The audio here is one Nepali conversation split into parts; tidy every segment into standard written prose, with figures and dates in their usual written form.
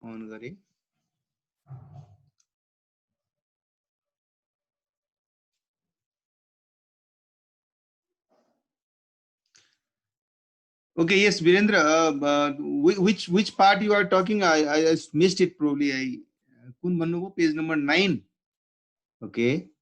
अन गरे Okay, yes, Virendra. Which part you are talking? I missed it probably. Kun भन्नुभयो page number 9. Okay.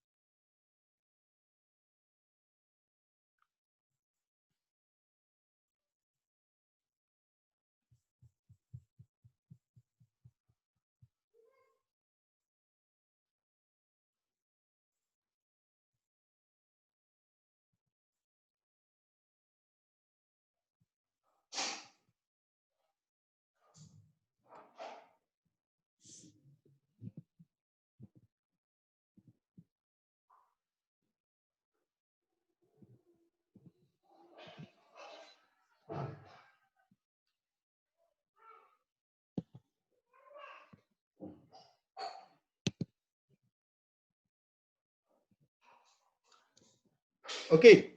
Okay.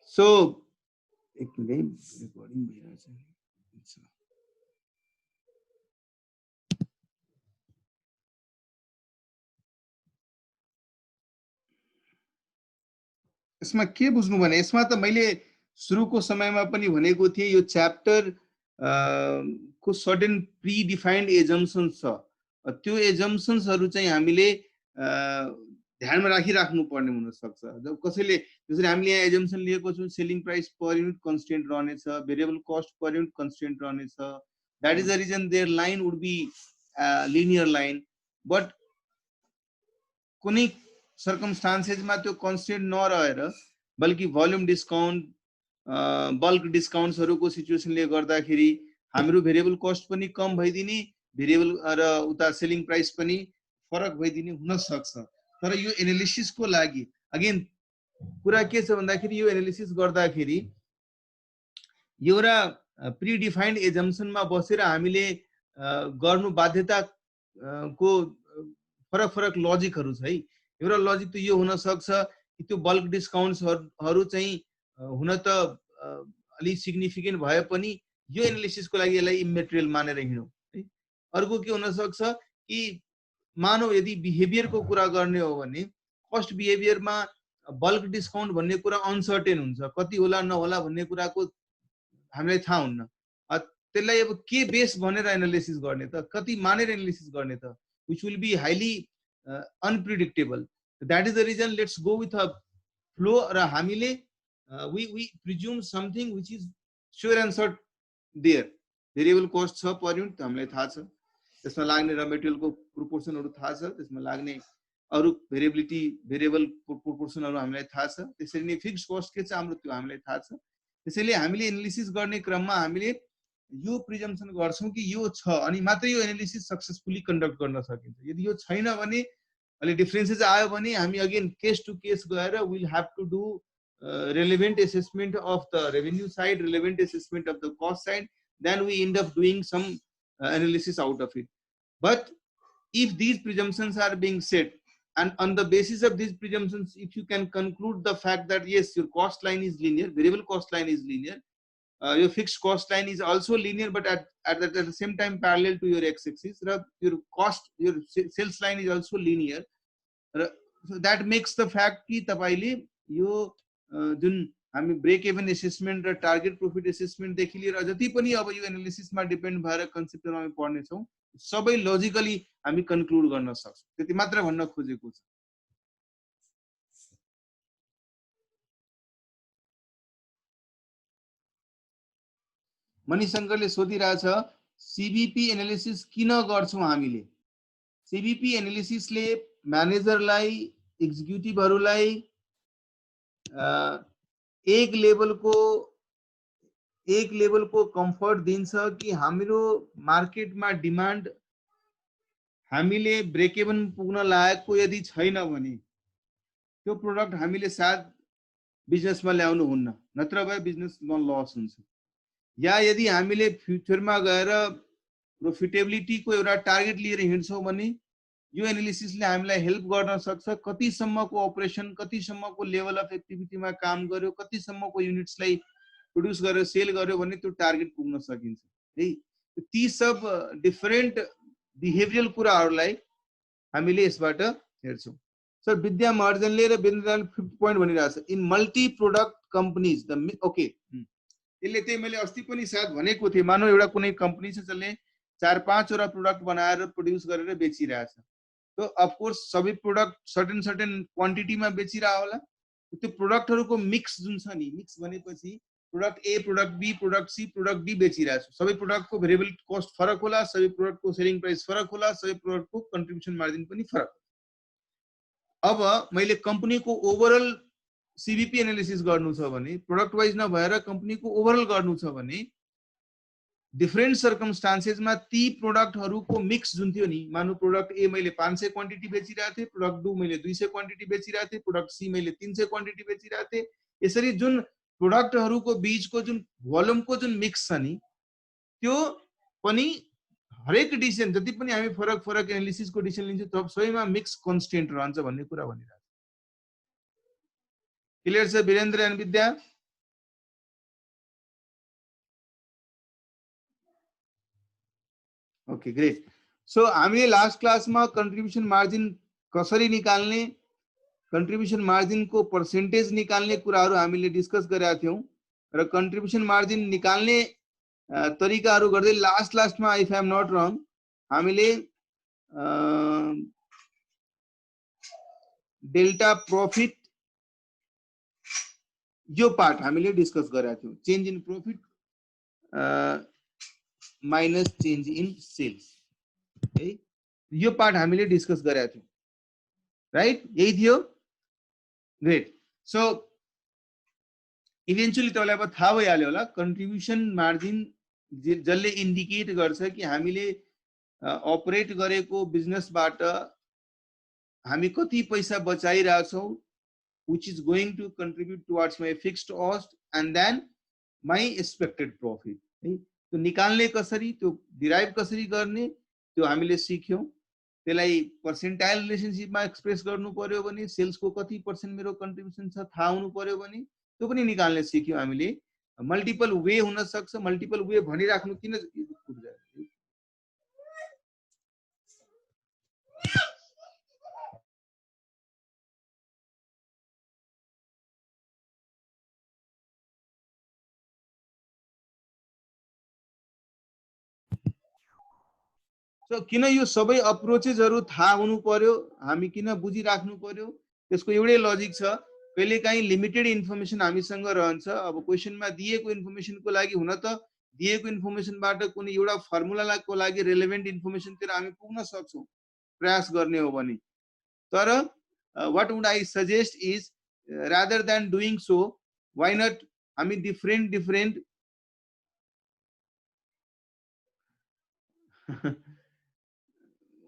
So एक मिनट रिकॉर्डिंग भइरहेछ अच्छा यसमा के बुझ्नु भने यसमा त मैले सुरुको समयमा पनि भनेको थिए यो च्याप्टर को सर्टेन प्री डिफाइन्ड एजम्पसन्स छ त्यो एजम्पसन्सहरु चाहिँ हामीले ध्यानमा राखिराख्नु पर्ने हुन सक्छ जब कसैले जसरी हामीले यहाँ एजम्पसन लिएको छौं selling price per unit constant रहनेछ variable cost per unit constant रहनेछ that is the reason there line would be linear line but कुनै सर्कमस्टान्सेसमा त्यो कन्स्टेन्ट नरहेर बल्कि भोल्युम डिस्काउन्ट बल्क डिस्काउन्ट्सहरुको सिचुएसनले गर्दाखेरि हाम्रो भेरिएबल कस्ट पनि कम भइदिने भेरिएबल र उता सेलिङ प्राइस पनि फरक भइदिने हुन सक्छ तर यो एनालिसिसको लागि अगेन कुरा के छ भन्दाखेरि यो एनालिसिस गर्दाखेरि एउटा प्री डिफाइन्ड एजम्पसनमा बसेर हामीले गर्नु बाध्यता को फरक फरक लजिकहरु छ है एउटा लजिक त यो हुन सक्छ कि त्यो बल्क डिस्काउन्ट्सहरु चाहिँ हुन त अलि सिग्निफिकेन्ट भए पनि यो एनालिसिसको लागि यसलाई इमेटेरियल मानेर हिँडौं है अर्को के हुन सक्छ कि मानौ यदि बिहेभियरको कुरा गर्ने हो भने कस्ट बिहेभियरमा बल्क डिस्काउन्ट भन्ने कुरा अनसर्टेन हुन्छ कति होला नहोला भन्ने कुराको हामीलाई थाहा हुन्न त्यसलाई अब के बेस भनेर एनालिसिस गर्ने त कति मानेर एनालिसिस गर्ने त which will be highly unpredictable. That is the reason let's go with a flow र हामीले we presume something which is sure and certain there. Variable cost छ per unit हामीलाई थाहा छ त्यसमा लाग्ने र मेटेरियलको प्रोपोर्सनहरु थाहा छ त्यसमा लाग्ने अरु भेरिएबिलिटी भेरिएबल प्रोपोर्सनहरु हामीलाई थाहा छ त्यसैले नै फिक्स्ड कस्ट के छ हाम्रो त्यो हामीलाई थाहा छ त्यसैले हामीले एनालिसिस गर्ने क्रममा हामीले यो प्रिजम्पसन गर्छौं कि यो छ अनि मात्र यो एनालिसिस सक्सेसफुली कन्डक्ट गर्न सकिन्छ यदि यो छैन भने अलि डिफरेन्सेस आयो भने हामी अगेन केस टु केस गएर will have to do relevant assessment of the revenue side relevant assessment of the cost side then we end up doing some analysis out of it but if these presumptions are being set and on the basis of these presumptions if you can conclude the fact that yes your cost line is linear variable cost line is linear your fixed cost line is also linear but at the same time parallel to your x-axis your cost your sales line is also linear so that makes the fact कि तपाईले यो जुन हामी ब्रेक इभन एसेसमेन्ट र टार्गेट प्रॉफिट एसेसमेन्ट देखि लिएर जति पनि अब यो एनालिसिसमा डिपेन्ड भएर कन्सेप्टमा हामी पढ्ने छौं सबै लजिकली हामी कन्क्लुड गर्न सक्छौं त्यति मात्र भन्न खोजेको छ मणिशंकरले सोधिरहेछ सीबीपी एनालिसिस किन गर्छौं हामीले सीबीपी एनालिसिसले म्यानेजरलाई एक्जिक्युटिभहरुलाई एक लेभलको कम्फर्ट दिन्छ कि हाम्रो मार्केटमा डिमान्ड हामीले ब्रेक इभन पुग्न लागेको यदि छैन भने त्यो प्रोडक्ट हामीले साथ बिजनेसमा ल्याउनु हुन्न नत्र भए बिजनेसमा लस हुन्छ या यदि हामीले फ्युचरमा गएर प्रोफिटेबिलिटीको एउटा टार्गेट लिएर हिँड्छौं भने यो एनालिसिसले हामीलाई हेल्प गर्न सक्छ कति सम्मको अपरेसन कति सम्मको लेभल अफ एक्टिभिटीमा काम गर्यो कति सम्मको युनिट्सलाई प्रोड्युस गरेर सेल गर्यो भने त्यो टार्गेट पुग्न सकिन्छ है ती सब डिफरेंट बिहेभियरल कुराहरूलाई हामीले यसबाट हेर्छौं। सर विद्या महर्जनले र वीरेन्द्रले 5th पोइन्ट भनिरहेछ in multi product companies the okay यसले त्यही मैले अस्ति पनि सायद भनेको थिएँ मानौ एउटा कुनै कम्पनी छ जसले 4-5 वटा प्रोडक्ट बनाएर प्रोड्युस गरेर बेचिरहेछ तो अफ कोर्स सबै प्रोडक्ट सर्टेन क्वान्टिटीमा बेचिरहा होला त्यो प्रोडक्टहरुको मिक्स जुन छ नि मिक्स भनेपछि product A product B product C product D बेचिरहेछ सबै प्रोडक्टको भेरिएबल कस्ट फरक होला सबै प्रोडक्टको सेलिङ प्राइस फरक होला सबै प्रोडक्टको कन्ट्रिब्युसन मार्जिन पनि फरक अब मैले कम्पनीको ओभरअल सीबीपी एनालिसिस गर्नु छ भने प्रोडक्ट वाइज नभएर कम्पनीको ओभरअल गर्नु छ भने डिफरेन्ट सर्कमस्टान्सेसमा ती प्रोडक्टहरुको मिक्स जुन थियो नि मानु प्रोडक्ट ए मैले 500 क्वान्टिटी बेचिरहेको थिए प्रोडक्ट बी मैले 200 क्वान्टिटी बेचिरहेको थिए प्रोडक्ट सी मैले 300 क्वान्टिटी बेचिरहेको थिए यसरी जुन प्रोडक्टहरुको बीचको जुन भोल्युमको जुन मिक्स छ नि त्यो पनि हरेक डिसिजन जति पनि हामी फरक फरक एनालिसिसको डिसिजन लिन्छौं तब सबैमा मिक्स कन्स्टेन्ट रहन्छ भन्ने कुरा भनिरहेको क्लियर छ Virendra and Vidya okay great so हामीले लास्ट क्लासमा कन्ट्रिब्युसन मार्जिन कसरी निकाल्ने कन्ट्रिब्युसन मार्जिन को पर्सेन्टेज निकाल्ने कुराहरु हामीले डिस्कस गरेका थियौं र कन्ट्रिब्युसन मार्जिन निकाल्ने तरिकाहरु गर्दै लास्टमा if I am not wrong हामीले डेल्टा प्रॉफिट यो पार्ट हामीले डिस्कस गरेका थियौं change in profit minus change in sales है यो पार्ट हामीले डिस्कस गरेका थियौं राइट यही थियो ग्रेट सो इभेन्चुअली तपाईलाई अब थाहा भइहाल्यो होला कन्ट्रिब्युसन मार्जिन जसले इन्डिकेट गर्छ कि हामीले अपरेट गरेको बिजनेसबाट हामी कति पैसा बचाइरहेछौं which is going to contribute towards my fixed cost and then my expected profit है त्यो निकाल्ने कसरी त्यो डिराइभ कसरी गर्ने त्यो हामीले सिक्यौं त्यसलाई पर्सेन्टाइल रिलेशनशिपमा एक्सप्रेस गर्नु पर्यो भने सेल्सको कति पर्सेन्ट मेरो कन्ट्रिब्युसन छ थाहा हुनु पर्यो भने त्यो पनि निकाल्ने सिक्यौं हामीले मल्टिपल वे हुन सक्छ मल्टिपल वे भनिराख्नु किन सो किन यो सबै अप्रोचेसहरु थाहा हुनु पर्यो हामी किन बुझिराख्नु पर्यो त्यसको एउटै लजिक छ कहिलेकाहीँ लिमिटेड इन्फर्मेसन हामीसँग रहन्छ अब क्वेशनमा दिएको इन्फर्मेसनको लागि हुन त दिएको इन्फर्मेसनबाट कुनै एउटा फर्मुलाको लागि रिलेभेन्ट इन्फर्मेसनतिर हामी पुग्न सक्छौं प्रयास गर्ने हो भने तर what would I suggest is rather than doing so why not हामी डिफरेन्ट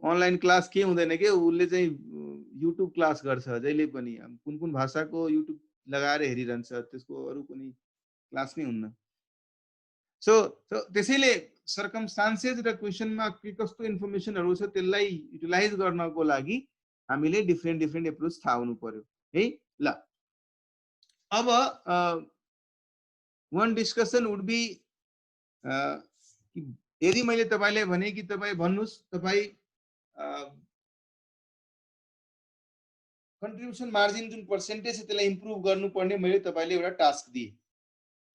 अनलाइन क्लास के हुँदैन के उले चाहिँ युट्युब क्लास गर्छ जहिले पनि कुन कुन भाषाको युट्युब लगाएर हेरिरहन्छ त्यसको अरु कुनै क्लास नै हुन्न सो त्यसैले सर्कमस्टान्सेस र क्वेशनमा के कस्तो इन्फर्मेसनहरु छ त्यसलाई युटिलाइज गर्नको लागि हामीले डिफरेन्ट एप्रोच थाहा हुनु पर्यो है ल अब वन डिस्कसन वुड बी यदि मैले तपाईलाई भने कि तपाई भन्नुस् तपाई कन्ट्रिब्युसन मार्जिन जुन पर्सेन्टेज छ त्यसलाई इम्प्रुभ गर्नुपर्ने मैले तपाईलाई एउटा टास्क दिए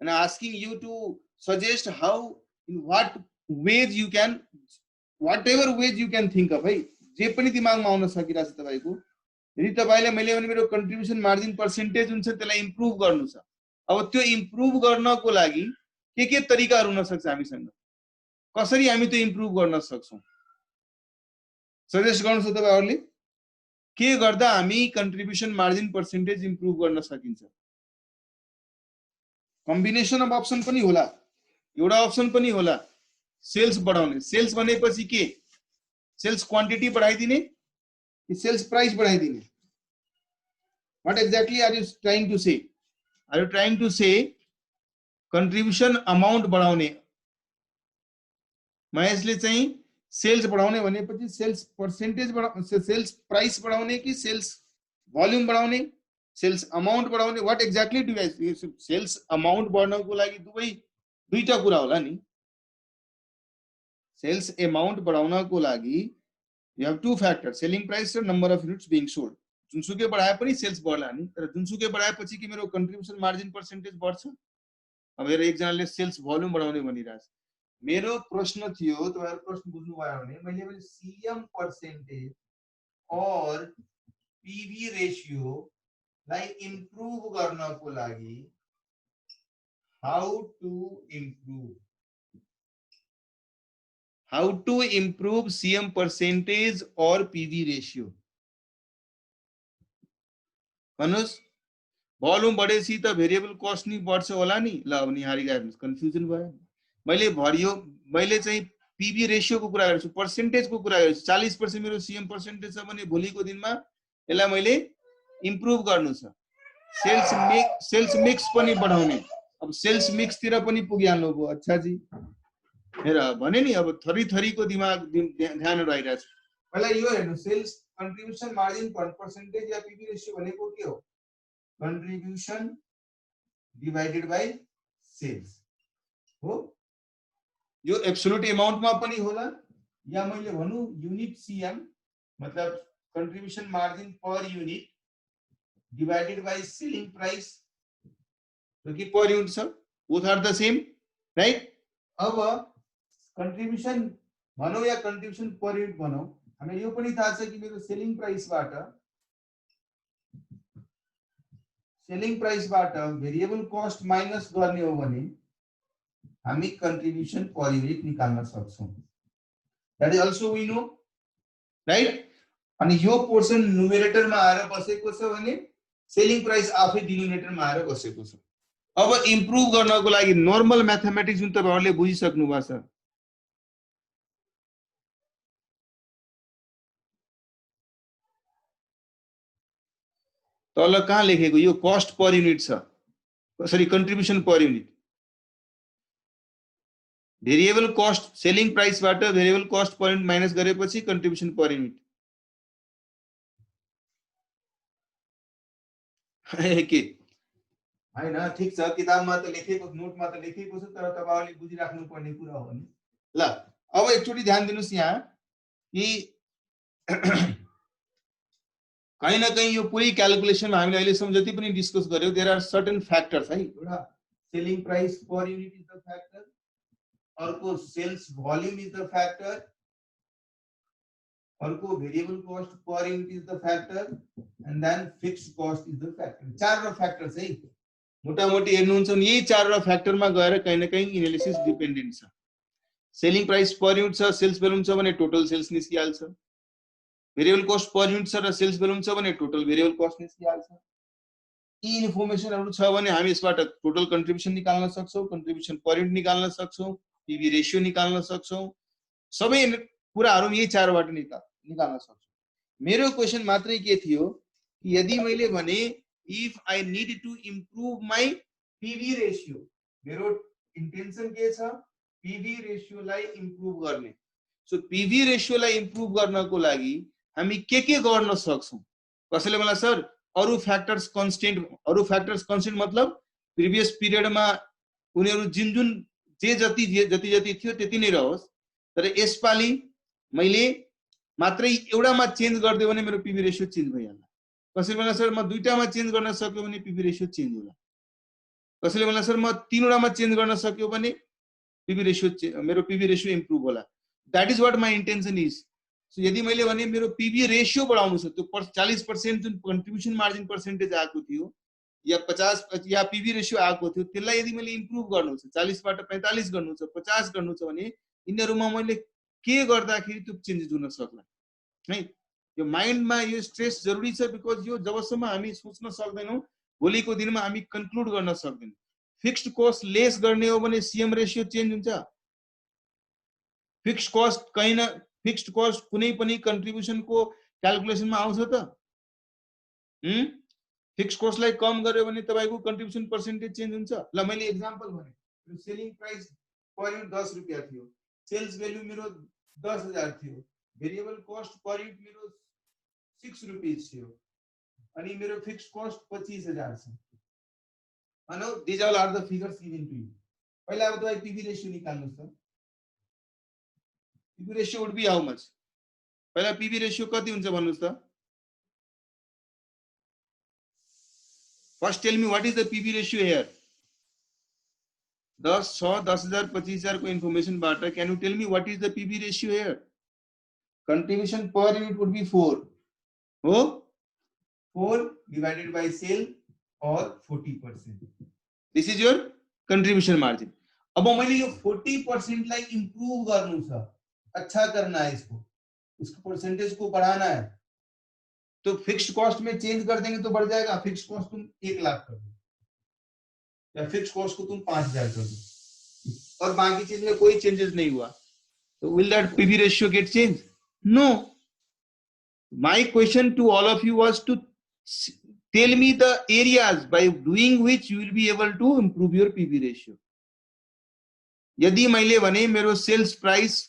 and asking you to suggest how in what ways you can whatever ways you can think of है जे पनि दिमागमा आउन सकिरा छ तपाईको यदि तपाईले मैले भने मेरो कन्ट्रिब्युसन मार्जिन पर्सेन्टेज हुन्छ त्यसलाई इम्प्रुभ गर्नु छ अब त्यो इम्प्रुभ गर्नको लागि के तरिकाहरु हुन सक्छ हामीसँग कसरी हामी त्यो इम्प्रुभ गर्न सक्छौं सजेस्ट गर्नु छ तपाईहरुले के गर्दा हामी कन्ट्रिब्युसन मार्जिन पर्सेन्टेज इम्प्रुभ गर्न सकिन्छ कम्बिनेसन अफ अप्सन पनि होला एउटा अप्सन पनि होला सेल्स बढाउने सेल्स भनेपछि के सेल्स क्वान्टिटी बढाइदिने कि सेल्स प्राइस बढाइदिने what exactly are you trying to say are you trying to say contribution amount बढाउने महेशले चाहिँ सेल्स बढाउने भनेपछि सेल्स पर्सेन्टेज बढाउने सेल्स प्राइस बढाउने कि सेल्स भोल्युम बढाउने सेल्स अमाउन्ट बढाउने what exactly do guys sales amount बढ्नको लागि दुईटा कुरा होला नि सेल्स अमाउन्ट बढाउनको लागि You have two factors, selling price and number of units being sold. जुनसुकै बढाए पनि सेल्स बढ्ला नि, तर जुनसुकै बढाएपछि कि मेरो कन्ट्रिब्युसन मार्जिन पर्सेन्टेज बढ्छ। अब हेर एकजनाले सेल्स भोल्युम बढाउने भनिरहेछ। मेरो प्रश्न थियो, तपाईहरु प्रश्न बुझ्नु भयो भने मैले भने सीएम पर्सेन्टेज और पीवी रेशियो लाई इम्प्रुभ गर्नको लागि how to improve CM percentage or PV ratio. भन्नुस् भोल्युम बढेपछि त भेरिएबल कस्ट नि बढ्छ होला नि। ल अब निहारीका हेर्नुस् कन्फ्युजन भयो। मैले चाहिँ पीवी रेशियो को कुरा गरेछु, पर्सेन्टेज को कुरा गरेछु। 40% मेरो सीएम पर्सेन्टेज छ भने भोलिको दिनमा यसलाई मैले इम्प्रुभ गर्नु छ। सेल्स मिक्स पनि बढाउने। अब सेल्स मिक्स तिर पनि पुगिहाल्नु भयो। अच्छा जी हेर भने नि, अब थरी थरीको दिमाग ध्यान रहिरहेछ। पहिला यो हेर्नु, सेल्स कन्ट्रिब्युसन मार्जिन पर्सेन्टेज या पीवी रेशियो भनेको के हो? कन्ट्रिब्युसन डिवाइडेड बाइ सेल्स हो। यो एब्सोल्युट अमाउन्टमा पनि होला, या मैले भनौं युनिट सीएम मतलब contribution margin per unit divided by selling price, क्योंकि पर यूनिट छ, both are the same right. अब कन्ट्रिब्युसन भनौं या कन्ट्रिब्युसन पर युनिट भनौं, हामीलाई यो पनि थाहा छ कि मेरो सेलिङ प्राइसबाट भेरिएबल कस्ट माइनस गर्ने हो भने हामी कन्ट्रिब्युसन पर युनिट निकाल्न सक्छौं। That is also we know right. अनि यो पोर्सन न्युमेरेटरमा आएर बसेको छ भने सेलिङ प्राइस आफै डिनोमिनेटरमा आएर बसेको छ। अब इम्प्रुभ गर्नको लागि नर्मल म्याथमेटिक्स जुन तपाईहरुले बुझिसक्नु भएको छ, तल कहाँ लेखेको यो कस्ट पर युनिट छ, sorry contribution per unit. Variable cost selling प्राइसबाट variable cost per unit minus गरेपछि कन्ट्रिब्युसन पर युनिट के हैन। ठीक छ, किताबमा त लेखेको, नोटमा त लेखेको छ, तर तपाईहरुले बुझिराख्नु पर्ने कुरा हो नि। ल अब एकचोटी ध्यान दिनुस् यहाँ कि कहीं न कहीं यो पुरै क्याल्कुलेसनमा हामीले अहिलेसम्म जति पनि डिस्कस गर्यौ, देयर आर सर्टेन फ्याक्टर्स है। एउटा selling price per unit is the factor, अर्को sales volume is the factor, अर्को variable cost per unit is the factor, and then fixed cost is the factor. चारवटा फ्याक्टर्स है। मोटामोटी हेर्नुहुन्छ भने यही चारवटा फ्याक्टरमा गएर कहीं न कहीं एनालिसिस डिपेन्डेन्ट छ। सेलिङ प्राइस पर युनिट छ, सेल्स भोल्युम छ भने टोटल सेल्स निस्किहाल्छ। भेरिएबल कस्ट पर युनिट छ र सेल्स भोल्युम छ भने टोटल भेरिएबल कस्ट निस्किहाल्छ। यी इन्फर्मेसनहरु छ भने हामी यसबाट टोटल कन्ट्रिब्युसन निकाल्न सक्छौं, कन्ट्रिब्युसन पर युनिट निकाल्न सक्छौं, पीवी रेशियो निकाल्न सक्छौं। सबै कुराहरु यही चारबाट निकाल्न सक्छौं। मेरो क्वेशन मात्रै के थियो कि यदि मैले भने if I need to improve my PV ratio, मेरो इन्टेन्सन के छ? पीवी रेशियोलाई इम्प्रुभ गर्ने। सो पीवी रेशियोलाई इम्प्रुभ गर्नको लागि हामी के गर्न सक्छौं? कसैले मलाई सर अरु फ्याक्टर्स कन्स्टेन्ट मतलब प्रिभियस पिरियडमा उनीहरु जुन जति थियो त्यति नै रहोस्, तर यसपाली मैले मात्रै एउटामा चेन्ज गर्दियो भने मेरो पीवी रेशियो चेन्ज भइहाल्ला। कसैले मलाई सर म दुईटामा चेन्ज गर्न सक्यो भने पीवी रेशियो चेन्ज होला। कसैले मलाई सर म तीनवटामा चेन्ज गर्न सक्यो भने मेरो पीवी रेशियो इम्प्रुभ होला। That is what my intention is. So यदि मैले भने मेरो पीवी रेशियो बढाउनु छ, त्यो 40% जुन कन्ट्रिब्युसन मार्जिन पर्सेन्टेज आएको थियो या 50 या पीवी रेशियो आएको थियो, त्यसलाई यदि मैले इम्प्रुभ गर्नु छ, 40 बाट 45 गर्नु छ, 50 गर्नु छ भने यिनीहरुमा मैले के गर्दाखेरि त्यो चेन्जेस हुन सक्ला है। यो माइन्डमा यो स्ट्रेस जरुरी छ, बिकज यो जबसम्म हामी सोच्न सक्दैनौं भोलिको दिनमा हामी कन्क्लुड गर्न सक्दैनौं। फिक्स्ड कस्ट लेस गर्ने हो भने सीएम रेशियो चेन्ज हुन्छ। फिक्स्ड कस्ट कुनै पनि कन्ट्रिब्युसन को क्याल्कुलेसनमा आउँछ त? फिक्स्ड कस्टलाई कम गर्यो भने तपाईको कन्ट्रिब्युसन पर्सेन्टेज चेन्ज हुन्छ। ल मैले एक्जाम्पल भने सेलिङ प्राइस पर युनिट 10 रुपैयाँ थियो, सेल्स भ्यालु मेरो 10,000 थियो, भेरिएबल कस्ट पर युनिट मेरो 6 रुपैयाँ थियो, अनि मेरो फिक्स्ड कस्ट 25,000 छ। मानौ these all are the figures given to you. पहिला अब तपाईं पीवी रेशियो निकाल्नुस् त। PV ratio would be how much? पहिला पीवी रेशियो कति हुन्छ भन्नुस् त? First tell me what is the PV ratio here? 10, 6, 10,000, 25,000 को इन्फॉर्मेशन बाट can you tell me what is the PV ratio here? Contribution per unit would be 4 हो 4 divided by sale or 40%. This is your contribution margin. अब मैले यो 40% लाई इम्प्रूव गर्नु छ, अच्छा करना है, इसको परसेंटेज को बढ़ाना है, तो फिक्स्ड कॉस्ट में चेंज कर देंगे तो बढ़ जाएगा। फिक्स्ड कॉस्ट तुम 1 लाख कर दो या फिक्स्ड कॉस्ट को तुम 5,000 कर दो और बाकी चीज में कोई चेंजेस नहीं हुआ, तो will that PV ratio get change? No. My question to all of you was to tell me the areas by doing which you will be able to improve your PV ratio. यदि मैले भने मेरो सेल्स प्राइस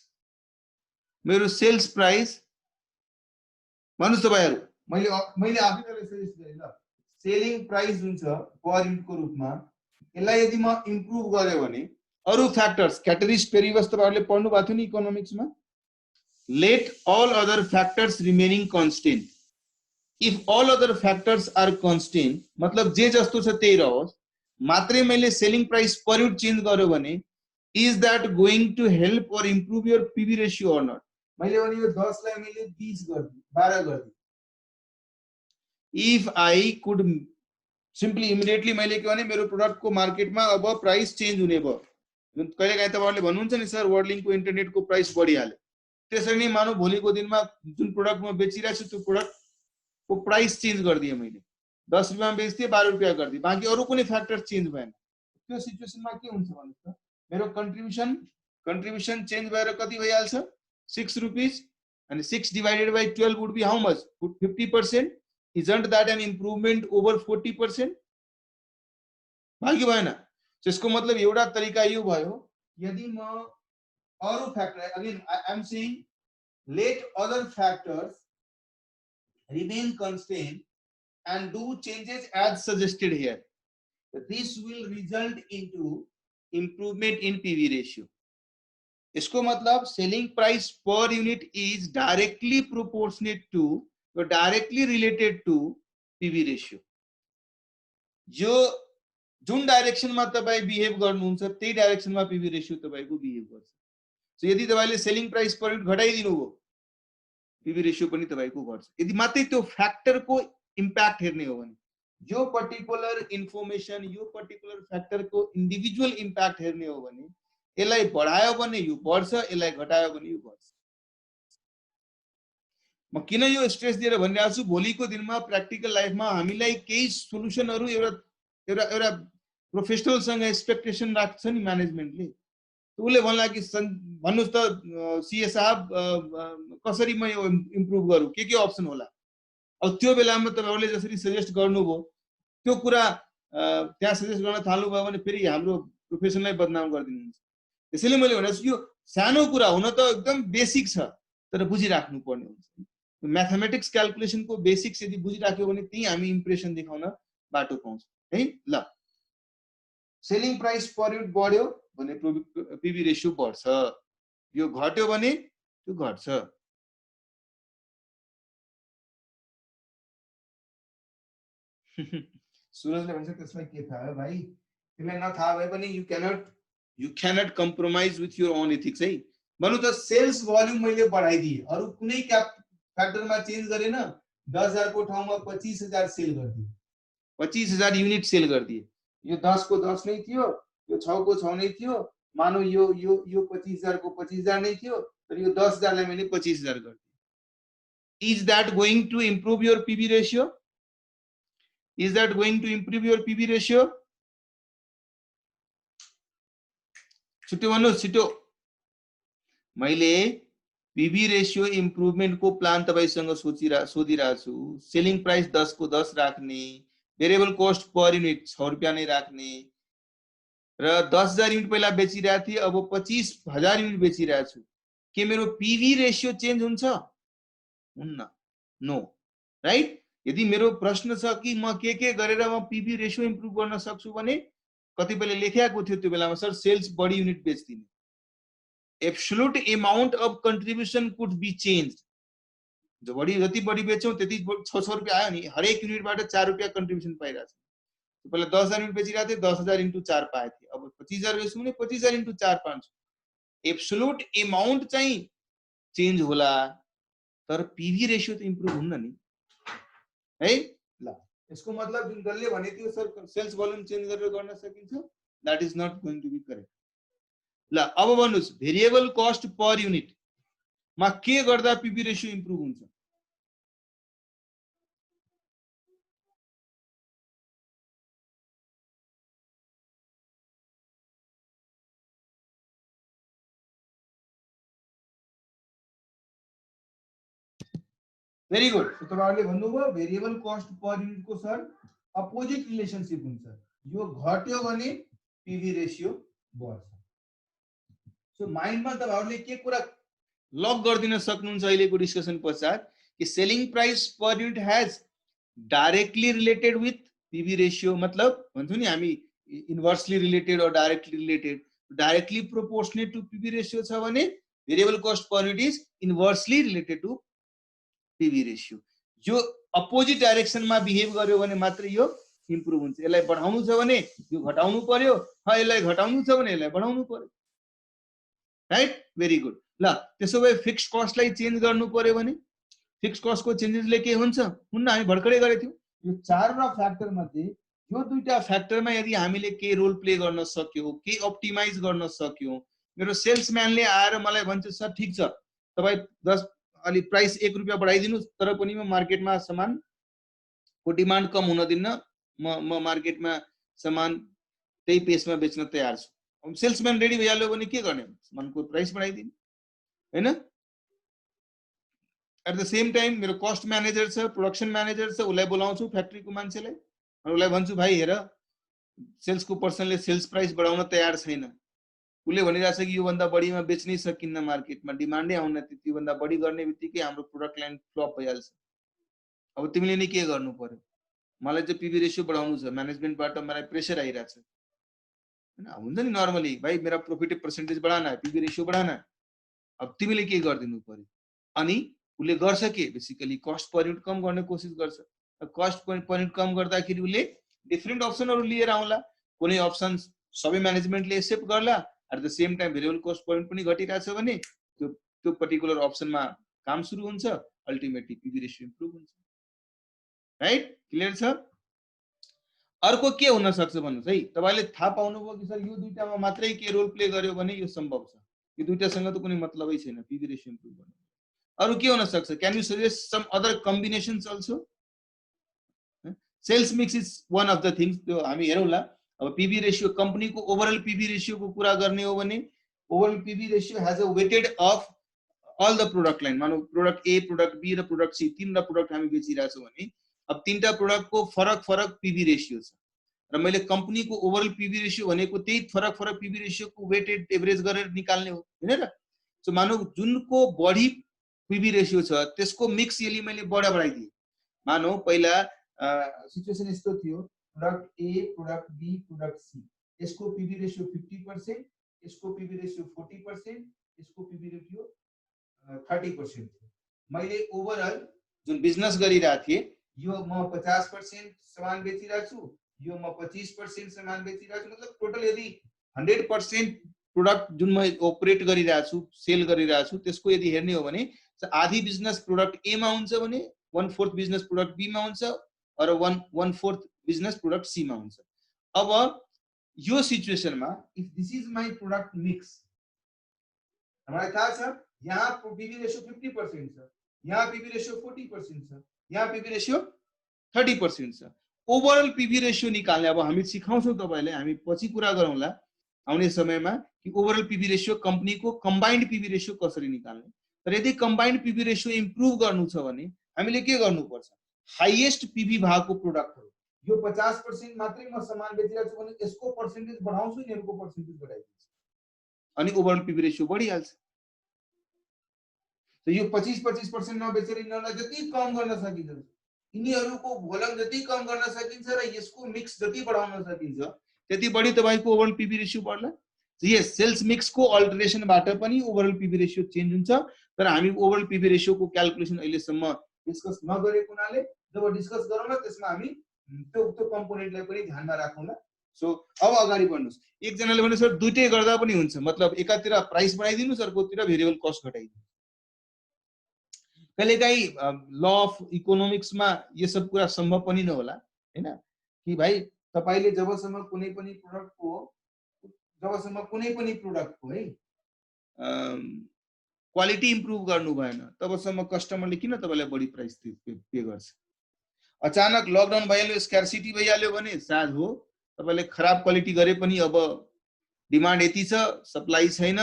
भन्नुस् तपाईहरु, मैले आफैलाई सजेस्ट गरे ल, सेलिङ प्राइस हुन्छ पर युनिट को रूपमा, यसलाई यदि म इम्प्रुभ गरे भने अरु फ्याक्टर्स क्याटेरिस्ट पेरिबस तपाईहरुले पढ्नु भएको थियो नि इकोनोमिक्स मा, let all other factors remaining constant. If all other factors are constant, मतलब जे जस्तो छ त्यही रहोस्, मात्रै मैले selling price per unit change गर्यो भने is that going to help or improve your PV ratio or not? मैले भने यो 10 लाई मैले 20 गर्दिए, 12 गर्दिए. If I could simply immediately मैले के भने मेरो प्रोडक्ट को मार्केटमा अब प्राइस चेन्ज हुने भयो, कहिलेकाहीँ तपाईहरुले भन्नुहुन्छ नि सर वर्डलिङको इन्टरनेट को प्राइस बढिहाल्यो, त्यसरी नै मानौ भोलिको दिनमा जुन प्रोडक्ट म बेचिरहेको छु त्यो प्रोडक्ट को प्राइस चेन्ज गरिदिए, मैले 10 रुपैयाँमा बेच्दिए 12 रुपैयाँ गरिदिए, बाँकी अरु कुनै फ्याक्टर चेन्ज भएन, त्यो सिचुएसनमा के हुन्छ भन्नुस् त? मेरो कन्ट्रिब्युसन चेन्ज भएर कति भइहाल्छ? 6 rupees, and 6 divided by 12 would be how much? 50%. Isn't that an improvement over 40%? बाँकी भएन। त्यसको मतलब एउटा तरिका यो भयो, यदि म अरु factor, again I am saying let other factors remain constant and do changes as suggested here. This will result into improvement in PV ratio. इसको मतलब selling price per unit is directly proportionate to or directly related to PV ratio. जो जुन डाइरेक्सन मा तपाई बिहेभ गर्नुहुन्छ त्यही डाइरेक्सन मा PV रेशियो तपाईको बिहेभ गर्छ। सो यदि तपाईले सेलिङ प्राइस पर युनिट घटाइदिनु हो, PV रेशियो पनि तपाईको घट्छ। यदि मात्रै त्यो फ्याक्टर को इम्प्याक्ट हेर्ने हो भने, यो पर्टिकुलर इन्फर्मेसन, यो पर्टिकुलर फ्याक्टर को इन्डिभिजुअल इम्प्याक्ट हेर्ने हो भने, यसलाई बढायो भने यो बढ्छ, यसलाई घटायो भने यो घट्छ। म किन यो स्ट्रेस दिएर भनिरहेको छु, भोलिको दिनमा प्र्याक्टिकल लाइफमा हामीलाई केही सोलुसनहरु एउटा प्रोफेसनलसँग एक्सपेक्टेसन राख्छ नि म्यानेजमेन्टले, उसले भन्ला कि भन्नुस् त सीए साहब कसरी म यो इम्प्रुभ गरौँ, के अप्सन होला? अब त्यो बेलामा तपाईहरुले जसरी सजेस्ट गर्नुभयो त्यो कुरा त्यहाँ सजेस्ट गर्न थाल्नु भयो भने फेरि हाम्रो प्रोफेसनलाई बदनाम गर्दिनुहुन्छ। त्यसैले मैले भनेछु यो सानो कुरा हुन त एकदम बेसिक छ, तर बुझिराख्नु पर्ने हुन्छ। म्याथमेटिक्स क्याल्कुलेसन को बेसिक्स यदि बुझिराख्यो भने त्यही हामी इम्प्रेसन देखाउन बाटो पाउँछ है। ल, सेलिङ प्राइस पर युनिट बढ्यो भने पीवी रेशियो बढ्छ, यो घट्यो भने त्यो घट्छ। सुरजले भन्छ त्यसलाई के थाहा हो भाइ, तिमीलाई नथाहा भए पनि you cannot compromise with your own ethics है। भन्नु त सेल्स भोल्युम मैले बढाइदिए, अरु कुनै फ्याक्टरमा चेन्ज गरेन, 10,000 को ठाउँमा 25,000 सेल गरिदिए, 25,000 युनिट सेल गरिदिए। यो 10 को 10 नै थियो, यो 6 को 6 नै थियो, मानौ यो 25,000 को 25,000 नै थियो, तर यो 10,000 लाई मैले 25,000 गरिदिए। Is that going to improve your PV ratio? Is that going to improve your PV ratio? छिटो भन्नु छिटो। मैले PV रेशियो इम्प्रुभमेन्ट को प्लान तपाईसँग सोधिरहेको छु। सेलिङ प्राइस 10 को 10 राख्ने, भेरिएबल कस्ट पर युनिट 6 रुपैयाँ नै राख्ने र 10,000 युनिट पहिला बेचिरहेको थिए, अब 25,000 युनिट बेचिरहेको छु। के मेरो PV रेशियो चेन्ज हुन्छ? हुन्न, नो, राइट? यदि मेरो प्रश्न छ कि म के गरेर म पीवी रेशियो इम्प्रुभ गर्न सक्छु भने कतिपयले लेखेको थियो त्यो बेलामा, सर सेल्स बढी युनिट बेच्दिने, absolute amount of contribution could be changed, जो जति बढी बेच्यौँ त्यति 600 रुपियाँ आयो नि, हरेक युनिटबाट 4 रुपियाँ कन्ट्रिब्युसन पाइरहेको छ। पहिला 10,000 युनिट बेचिरहेको थिएँ, 10,000 इन्टु 4 पाएको थिएँ। अब 25,000 बेच्नु भने 25,000 इन्टु 4 पाउँछु। एब्सोल्युट एमाउन्ट चाहिँ चेन्ज होला, तर पीवी रेशियो त इम्प्रुभ हुन्न नि है। ल यसको मतलब जुन जसले भने थियो सर सेल्स भोल्युम चेन्ज गरेर गर्न सकिन्छ, that is not going to be correct. ल अब भन्नुस् भेरिएबल कस्ट पर युनिट मा के गर्दा पीवी रेशियो इम्प्रुभ हुन्छ? Very good. तपाईहरुले भन्नुभयो भेरिएबल कस्ट पर युनिट को सर अपोजिट रिलेशनशिप हुन्छ, यो घट्यो भने पीवी रेशियो बढ्छ। सो माइन्डमा तपाईहरुले के कुरा लक गरिदिन सक्नुहुन्छ अहिलेको डिस्कसन पश्चात कि selling price per unit has directly related with PV ratio. मतलब भन्छौं नि हामी इन्भर्सली रिलेटेड और directly related. Directly proportionate to PV ratio छ भने variable cost per unit is inversely related to PV ratio. जो अपोजिट डाइरेक्सनमा बिहेभ गर्यो भने मात्र यो इम्प्रुभ हुन्छ। यसलाई बढाउनु छ भने यो घटाउनु पर्यो, यसलाई घटाउनु छ भने यसलाई बढाउनु पर्यो, राइट? Very good. ल त्यसो भए फिक्स्ड कस्टलाई चेन्ज गर्नु पर्यो भने फिक्स्ड कस्टको चेन्जेसले के हुन्छ? हुन्न, हामी भर्खरै गरेको थियौँ। यो चारवटा फ्याक्टर मध्ये यो दुईटा फ्याक्टरमा यदि हामीले के रोल प्ले गर्न सक्यौं, के अप्टिमाइज गर्न सक्यौं, मेरो सेल्सम्यानले आएर मलाई भन्छ सर ठीक छ तपाई 10 अलि प्राइस 1 रुपैयाँ बढाइदिनु, तर पनि म मार्केटमा सामान को डिमान्ड कम हुन दिन्न, म मार्केटमा सामान त्यही पेसमा बेच्न तयार छु। अब सेल्सम्यान रेडी भइहाल्यो भने के गर्ने? सामानको प्राइस बढाइदिनु, हैन? एट द सेम टाइम मेरो कस्ट म्यानेजर छ, प्रोडक्सन म्यानेजर छ, उसलाई बोलाउँछु फ्याक्ट्रीको मान्छेलाई अनि उसलाई भन्छु भाइ हेर सेल्सको पर्सनले सेल्स प्राइस बढाउन तयार छैन, उसले भनिरहेछ कि यो भन्दा बढीमा बेच्नै सकिन्न, मार्केटमा डिमान्डै आउन, त्यो भन्दा बढी गर्ने बित्तिकै हाम्रो प्रोडक्ट लाइन फ्लप भइहाल्छ। अब तिमीले नि के गर्नु पर्यो? मलाई चाहिँ पीवी रेशियो बढाउनु छ, म्यानेजमेन्टबाट मलाई प्रेसर आइरहेछ, हैन? हुन्छ नि नर्मली, भाइ मेरा प्रॉफिट पर्सेंटेज बढ़ाना है, पीवी रेशियो बढ़ाना है। अब तिमीले के गरिदिनु पर्यो? अनि उसले गर्छ के? बेसिकली कस्ट पर युनिट कम गर्ने कोसिस गर्छ। कस्ट पर युनिट कम गर्दाखेरि उसले डिफरेन्ट अप्सनहरु लिएर आउला। कुनै अप्सन सबै म्यानेजमेन्टले एक्सेप्ट गर्ला, at the same time variable cost per unit पनि घटिरहेछ भने त्यो पर्टिकुलर अप्सनमा काम सुरु हुन्छ, अल्टिमेटली पीवी रेशियो इम्प्रुभ हुन्छ, राइट? क्लियर छ? अर्को के हुन सक्छ भन्नुस् है? तपाईले थाहा पाउनुभयो कि सर यो दुईटामा मात्रै के रोल प्ले गर्यो भने यो सम्भव छ, यो दुईटासँग त कुनै मतलबै छैन पीवी रेशियो इम्प्रुभ गर्न। अरु के हुन सक्छ? Can you suggest some other combinations also? Sales mix is one of the things, त्यो हामी हेरौँला। अब पीवी रेशियो कम्पनीको ओभरअल पीवी रेशियोको कुरा गर्ने हो भने overall PV ratio has a weighted of all the product line. मानौ प्रोडक्ट ए, प्रोडक्ट बी र प्रोडक्ट सी, तीनवटा प्रोडक्ट हामी बेचिरहेछौँ भने अब तीनटा प्रोडक्टको फरक फरक पीवी रेशियो छ र मैले कम्पनीको ओभरअल पीवी रेशियो भनेको त्यही फरक फरक पीवी रेशियोको वेटेड एभरेज गरेर निकाल्ने हो, हैन र? सो मानौ जुनको बढी पीवी रेशियो छ त्यसको मिक्स यदि मैले बढाइदिए, मानौ पहिला सिचुएसन यस्तो थियो, product A, product B, product C, यसको पीवी रेशियो 50%, यसको पीवी रेशियो 40%, यसको पीवी रेशियो 30% थियो। मैले ओभरअल जुन बिजनेस गरिरहेको थिएँ यो म 50% सामान बेचिरहेको छु, यो म 25% सामान बेचिरहेको छु, मतलब टोटल यदि 100% प्रोडक्ट जुन म अपरेट गरिरहेको छु, सेल गरिरहेको छु, त्यसको यदि हेर्ने हो भने आधी बिजनेस प्रोडक्ट ए मा हुन्छ भने 1/4 बिजनेस प्रोडक्ट बी मा हुन्छ र 1/4 बिजनेस प्रोडक्ट सी मा हुन्छ। अब यो सिचुएसनमा if this is my product mix, हामीलाई थाहा छ यहाँ पीवी रेशियो 50% छ, यहाँ पीवी रेशियो 40% छ, यहाँ पीवी रेशियो 30% छ। ओभरअल पीवी रेशियो निकाल्ने अब हामी सिकाउँछौँ तपाईलाई, हामी पछि कुरा गरौँला आउने समयमा कि ओभरअल पीवी रेशियो कम्पनीको कम्बाइन्ड पीवी रेशियो कसरी निकाल्ने। तर यदि कम्बाइन्ड पीवी रेशियो इम्प्रुभ गर्नु छ भने हामीले के गर्नुपर्छ? हाईएस्ट पीवी भएको प्रोडक्टहरु, यो 50% मात्रै म सामान बेचिरहेको छु भने यसको पर्सेन्टेज बढाउँछु, यिनीहरुको पर्सेन्टेज बढाइदिन्छु अनि ओभरअल पीवी रेशियो बढिहाल्छ। तो यो 25% नबेचेर यिनीहरुलाई जति कम गर्न सकिन्छ, यिनीहरुको भोल्युम जति कम गर्न सकिन्छ र यसको मिक्स जति बढाउन सकिन्छ त्यति बढी तपाईको ओभरअल पीवी रेशियो बढ्ला। यस सेल्स मिक्सको अल्टरेसनबाट पनि ओभरअल पीवी रेशियो चेन्ज हुन्छ, तर हामी ओभरअल पीवी रेशियोको क्याल्कुलेसन अहिलेसम्म डिस्कस नगरेको हुनाले जब डिस्कस गरौँला त्यसमा हामी त्यो कम्पोनेन्टलाई पनि ध्यानमा राखौँला। सो अब अगाडि बढ्नुहोस्। एकजनाले भने सर दुइटै गर्दा पनि हुन्छ, मतलब एकातिर प्राइस बढाइदिनुहोस् अर्कोतिर भेरिएबल कस्ट घटाइदिनुहोस्। कहिलेकाहीँ ल अफ इकोनोमिक्समा यो सब कुरा सम्भव पनि नहोला हैन, कि भाइ तपाईले जबसम्म कुनै पनि प्रोडक्टको है क्वालिटी इम्प्रुभ गर्नु भएन तबसम्म कस्टमरले किन तपाईलाई बढी प्राइस पे गर्छ। अचानक लकडाउन भइहाल्यो, स्क्यार्सिटी भइहाल्यो भने सायद हो तपाईले खराब क्वालिटी गरे पनि अब डिमान्ड यति छ, सप्लाई छैन,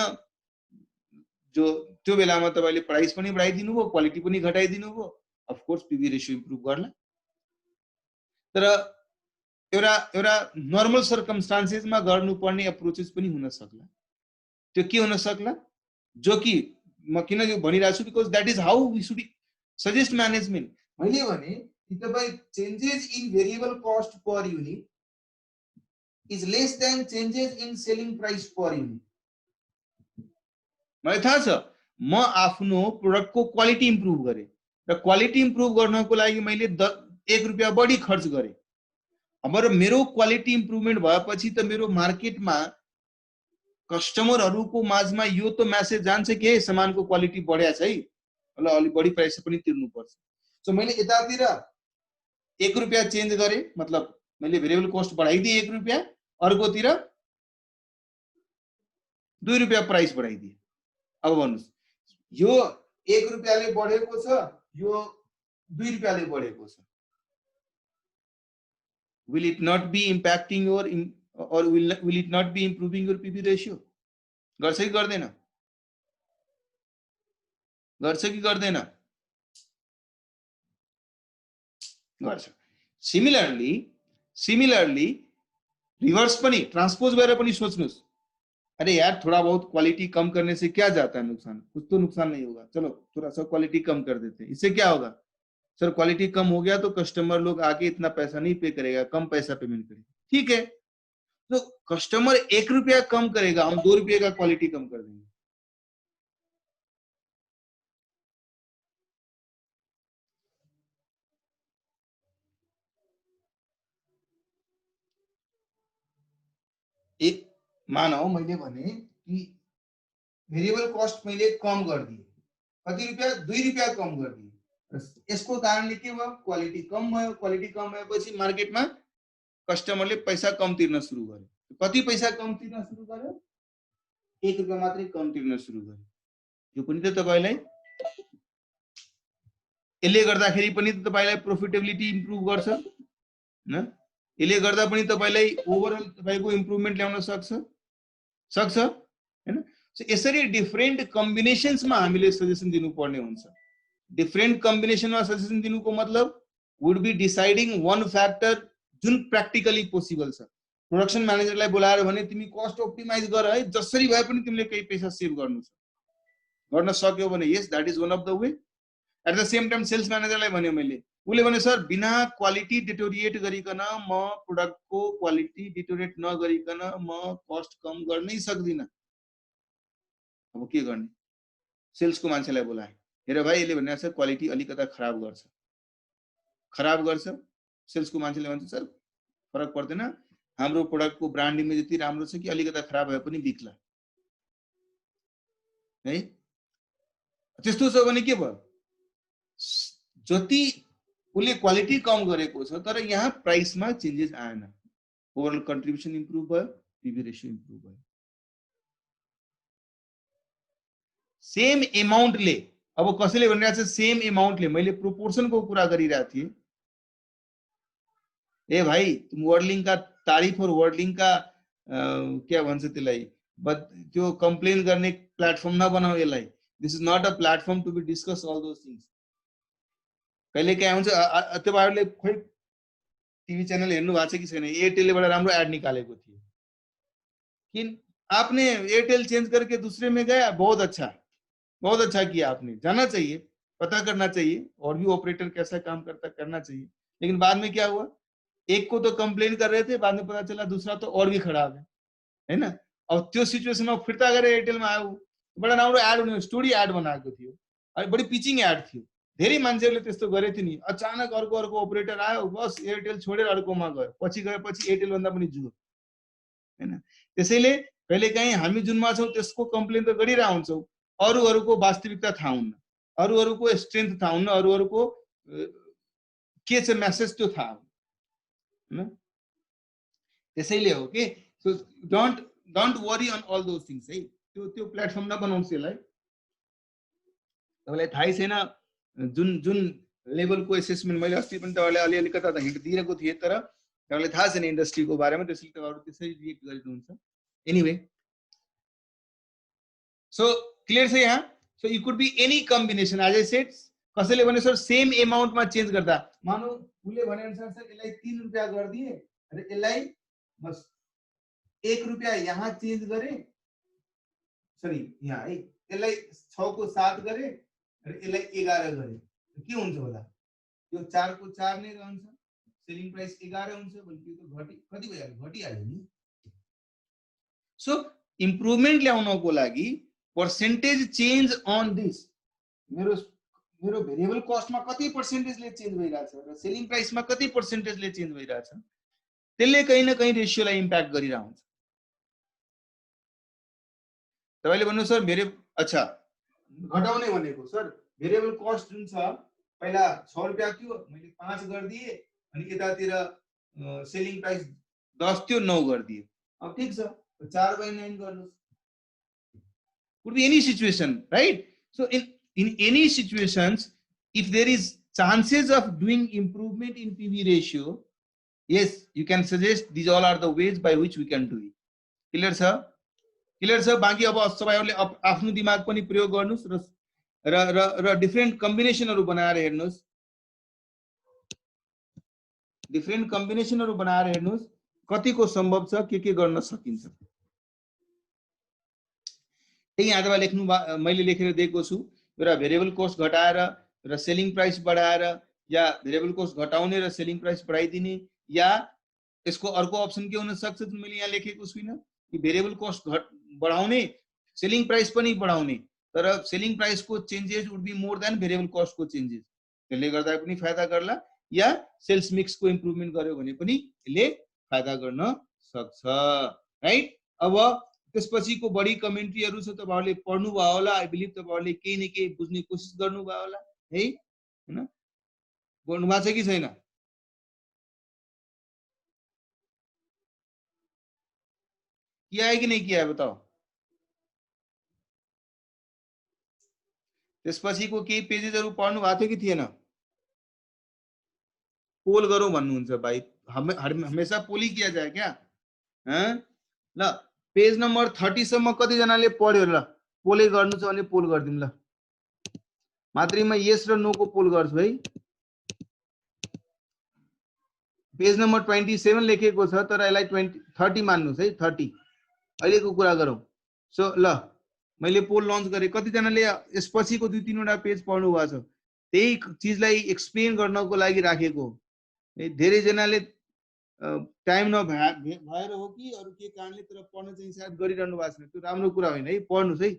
जो त्यो बेलामा तपाईले प्राइस पनि बढाइदिनु भयो, क्वालिटी पनि घटाइदिनु भयो, of course PV ratio improve गर्ला। तर एउटा नर्मल सर्कमस्टान्सेसमा गर्नुपर्ने अप्रोचेस पनि हुन सक्ला। त्यो के हुन सक्ला, जो कि म किन यो भनिरहेको छु, because that is how we should suggest management. मैले भने कि तपाई changes in variable cost per unit is less than changes in selling price per unit. मलाई थाहा छ म आफ्नो प्रोडक्टको क्वालिटी इम्प्रुभ गरे र क्वालिटी इम्प्रुभ गर्नको लागि मैले 1 रुपैयाँ बढी खर्च गरे। अब मेरो क्वालिटी इम्प्रुभमेन्ट भएपछि त मेरो मार्केटमा कस्टमरहरूको माझमा यो त मेसेज जान्छ कि सामानको क्वालिटी बढ्या छ है, ल अलि बढी प्राइस पनि तिर्नु पर्छ। सो मैले यतातिर 1 रुपैयाँ चेन्ज गरे, मतलब मैले भेरिएबल कस्ट बढाइदिए 1 रुपैयाँ, अर्कोतिर 2 रुपैयाँ प्राइस बढाइदिए। अब भन्नुस् यो 1 रुपैयाँले बढेको छ, यो 2 रुपैयाँले बढेको छ, will it not be impacting your or will it not be improving your PV ratio? गर्छ कि गर्दैन? गर्छ कि गर्दैन? गर्छ। सिमिलरली रिवर्स पनि ट्रांसपोज गरेर पनि सोच्नुस्, अरे यार थोड़ा बहुत क्वालिटी कम करने से क्या जाता है नुकसान, कुछ तो नुकसान नहीं होगा, चलो थोड़ा सा क्वालिटी कम कर देते हैं, इससे क्या होगा सर, क्वालिटी कम हो गया तो कस्टमर लोग आके इतना पैसा नहीं पे करेगा, कम पैसा पेमेंट करेगा, ठीक है। तो कस्टमर 1 रुपया कम करेगा, हम 2 रुपये का क्वालिटी कम कर देंगे। एक मानौ मैले भने कि भेरिएबल कस्ट मैले कम कर दिए, कति रुपया 2 रुपया कम कर दिए, यसको कारणले के भयो, क्वालिटी कम भयो। क्वालिटी कम भएपछि मार्केटमा कस्टमरले पैसा कम तिर्न सुरु गर्यो। कति पैसा कम तिर्न सुरु गर्यो, 1 रुपैयाँ मात्रै कम तिर्न सुरु गर्यो। यो पनि त तपाईलाई यसले गर्दाखेरि पनि त तपाईलाई प्रोफिटेबिलिटी इम्प्रुभ गर्छ हैन, यसले गर्दा पनि तपाईलाई ओभरअल तपाईको इम्प्रुभमेन्ट ल्याउन सक्छ हैन। सो यसरी डिफरेन्ट कम्बिनेशन्समा हामीले सजेसन दिनुपर्ने हुन्छ। डिफरेन्ट कम्बिनेसनमा सजेसन दिनुको मतलब would be deciding one factor जुन प्र्याक्टिकली पोसिबल छ। प्रोडक्सन म्यानेजरलाई बोलाएर भने तिमी कस्ट अप्टिमाइज गर है, जसरी भए पनि तिमीले केही पैसा सेभ गर्नु छ, गर्न सक्यो भने yes that is one of the way. At the same time sales म्यानेजरलाई भन्यो मैले, उसले भने सर बिना क्वालिटी डिटोरिएट गरिकन म प्रोडक्टको क्वालिटी डिटोरिएट नगरिकन म कस्ट कम गर्नै सक्दिन। अब के गर्ने, सेल्सको मान्छेलाई बोलाए, हेर भाइ यसले भनेको छ क्वालिटी अलिकता खराब गर्छ। सेल्सको मान्छेले भन्छ सर फरक पर्दैन, हाम्रो प्रोडक्टको ब्रान्ड इमेज यति राम्रो छ कि अलिकता खराब भए पनि बिक्ला है। त्यस्तो छ भने के भयो, जति उसले क्वालिटी कम गरेको छ तर यहाँ प्राइसमा चेन्जेस आएन, ओभरअल कन्ट्रिब्युसन इम्प्रुभ भयो, पीवी रेशियो इम्प्रुभ भयो। सेम एमाउन्टले, अब कसैले भनिरहेको छ सेम एमाउन्टले, मैले प्रोपोर्सनको कुरा गरिरहेको थिएँ। ए भाई तुम वर्डलिंग का तारीफ और वर्डलिंग का क्या भन्छ त्यसलाई, त्यो कम्प्लेन गर्ने प्लेटफर्म नबनाऊ यसलाई। This is not a platform to be discuss all those things. कहिले के हुन्छ तपाईहरुले खोइ टिभी च्यानल हेर्नु भएको छ कि छैन, एयरटेलबाट राम्रो एड निकालेको थियो, किन आपने एयरटेल चेंज करके दूसरे में गया, बहुत अच्छा किया आपने, जाना चाहिए, पता करना चाहिए और भी ऑपरेटर कैसा काम करता करना चाहिए। लेकिन बाद में क्या हुआ, एक को तो कंप्लेन कर रहे थे, बाद में पता चला दूसरा तो और भी खराब है ना। अब त्यो सिचुएसनमा फिर्ता गरेर एयरटेलमा आऊ, बडा राम्रो एड हुने स्टोरी एड बनाएको थियो, अनि बढी पिचिङ एड थियो, धेरै मान्छेहरूले त्यस्तो गरे थियो नि। अचानक अर्को अपरेटर आयो, बस एयरटेल छोडेर अर्कोमा गयो, पछि गएपछि एयरटेल भन्दा पनि जुर हैन। त्यसैले कहिलेकाहीँ हामी जुनमा छौँ त्यसको कम्प्लेन त गरिरहेको हुन्छौँ, अरूहरूको वास्तविकता थाहा हुन्न, अरूहरूको स्ट्रेन्थ थाहा हुन्न, अरूहरूको के छ मेसेज त्यो थाहा हुन्न। त्यसैले हो कि so don't worry on all those things है। त्यो प्लेटफर्म नबनाउनुहोस् यसलाई। तपाईँलाई थाहै छैन जुन जुन लेभलको एसेसमेन्ट मैले अस्ति पनि तपाईँलाई अलिअलि कता हिन्ट दिएको थिएँ, तर तपाईँलाई थाहा छैन इन्डस्ट्रीको बारेमा, त्यसैले तपाईँहरू त्यसरी रिएक्ट गरिदिनुहुन्छ। एनिवे, सो क्लियर छ यहाँ। So it could be any combination as I said. कसैले भने सर सेम एमाउन्टमा चेन्ज गर्दा, मानौ उसले भने अनुसार सर यसलाई 3 रुपियाँ गरिदिए र यसलाई बस 1 रुपियाँ यहाँ चेन्ज गरे, सरी यहाँ है, यसलाई 6 को 7 गरे र यसलाई 11 गरे, के हुन्छ होला? यो 4 को 4 नै रहन्छ, सेलिङ प्राइस 11 हुन्छ भने त्यो त कति भइहाल्यो? घटिहाल्यो नि। सो इम्प्रुभमेन्ट ल्याउनको लागि पर्सेन्टेज चेन्ज अन दिस, मेरो भेरिएबल कस्टमा कति पर्सेन्टेजले चेन्ज भइरहेछ र सेलिङ प्राइसमा कति पर्सेन्टेजले चेन्ज भइरहेछ, त्यसले कहीँ न कहीँ रेसियोलाई इम्प्याक्ट गरिरहेको हुन्छ। तपाईँले भन्नु सर मेरो अच्छा घटाउने भनेको सर भेरिएबल कस्ट जुन छ पहिला 6 रुपियाँ थियो, मैले 5 गरिदिए, अनि यतातिर सेलिङ प्राइस 10 थियो 9 गरिदिए, अब ठिक छ 4/9 गर्नुहोस्। Could be any situation, right? So in any situations, if there is chances of doing improvement in PV ratio, yes, you can suggest these all are the ways by which we can do it. Clear sir? Clear sir? बाँकी अब तपाईहरुले आफ्नो दिमाग पनि प्रयोग गर्नुस् र डिफरेन्ट कम्बिनेसनहरु बनाएर हेर्नुस्, डिफरेन्ट कम्बिनेसनहरु बनाएर हेर्नुस् कतिको सम्भव छ, के गर्न सकिन्छ। त्यही यहाँ तपाईले लेख्नु, मैले लेखेर दिएको छु, एउटा भेरिएबल कस्ट घटाएर र सेलिङ प्राइस बढाएर, या भेरिएबल कस्ट घटाउने र सेलिङ प्राइस बढाइदिने, या यसको अर्को अप्सन के हुन सक्छ जुन मैले यहाँ लेखेको छुइनँ कि भेरिएबल कस्ट बढाउने सेलिङ प्राइस पनि बढाउने, तर सेलिङ प्राइसको changes would be more than variable कस्टको चेन्जेस, त्यसले गर्दा पनि फाइदा गर्ला, या सेल्स मिक्सको इम्प्रुभमेन्ट गर्यो भने पनि यसले फाइदा गर्न सक्छ, राइट? अब त्यसपछिको बढी कमेन्ट्रीहरु छ, तपाईहरुले पढ्नु भयो होला, आई बिलिभ तपाईहरुले केही न केही बुझ्ने कोसिस गर्नु भयो होला है, हैन? पढ्नु भएको छ कि छैन? किया है कि नहीं किया है बताओ? त्यसपछिको केही पेजेसहरु पढ्नु भएको थियो कि थिएन? पोल गरौँ भन्नुहुन्छ भाइ, हमेशा पोली किया जाए क्या? हैं? ल पेज नम्बर 30 सम्म कति जनाले पढ्यो? ल पोलै गर्नु छ भने पोल गर्दिम। ल मात्रीमा यस र नो को पोल गर्छु है। पेज नम्बर 27 लेखेको छ, तर यसलाई 30 मान्नुस् है, 30 अहिलेको कुरा गरौँ। सो ल मैले पोल लन्च गरे, कति जनाले यसपछिको 2-3 वटा पेज पढ्नु भएको छ? त्यही चीजलाई एक्सप्लेन गर्नको लागि राखेको। धेरै जनाले टाइम नभएर हो कि अरु के कारणले, तर पढ्न चाहिँ सायद गरिरहनु भएको छैन, त्यो राम्रो कुरा होइन है, पढ्नुस् है।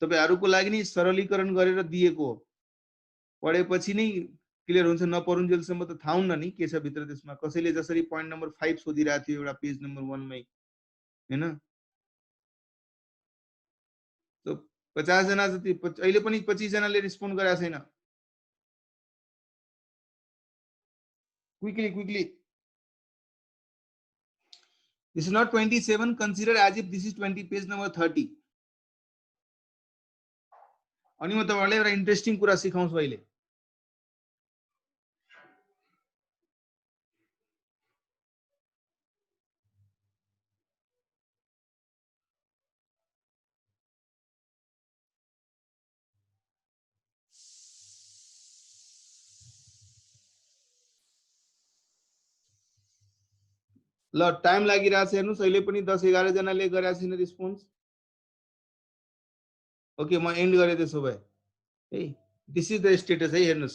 तपाईहरुको लागि नि सरलीकरण गरेर दिएको हो, पढेपछि नै क्लियर हुन्छ, नपढुन्जेलसम्म त थाहा हुन्न नि के छ भित्र त्यसमा। कसैले जसरी पोइन्ट नम्बर 5 सोधिरहेको थियो एउटा पेज नम्बर 1 मै, हैन? तो 50 जना जति अहिले पनि 25 जनाले रिस्पोन्ड गरेका छैन। Quickly. This is not 27. Consider as if this is 20, page number 30. अनि म तपाईहरुलाई एउटा इन्ट्रेस्टिङ कुरा सिकाउँछु अहिले। ल टाइम लागिरहेछ हेर्नुस्, अहिले पनि 10-11 जनाले गरेका छैन रिस्पोन्स। ओके, म एन्ड गरे त्यसो भए है। दिस इज द स्टेटस है, हेर्नुस्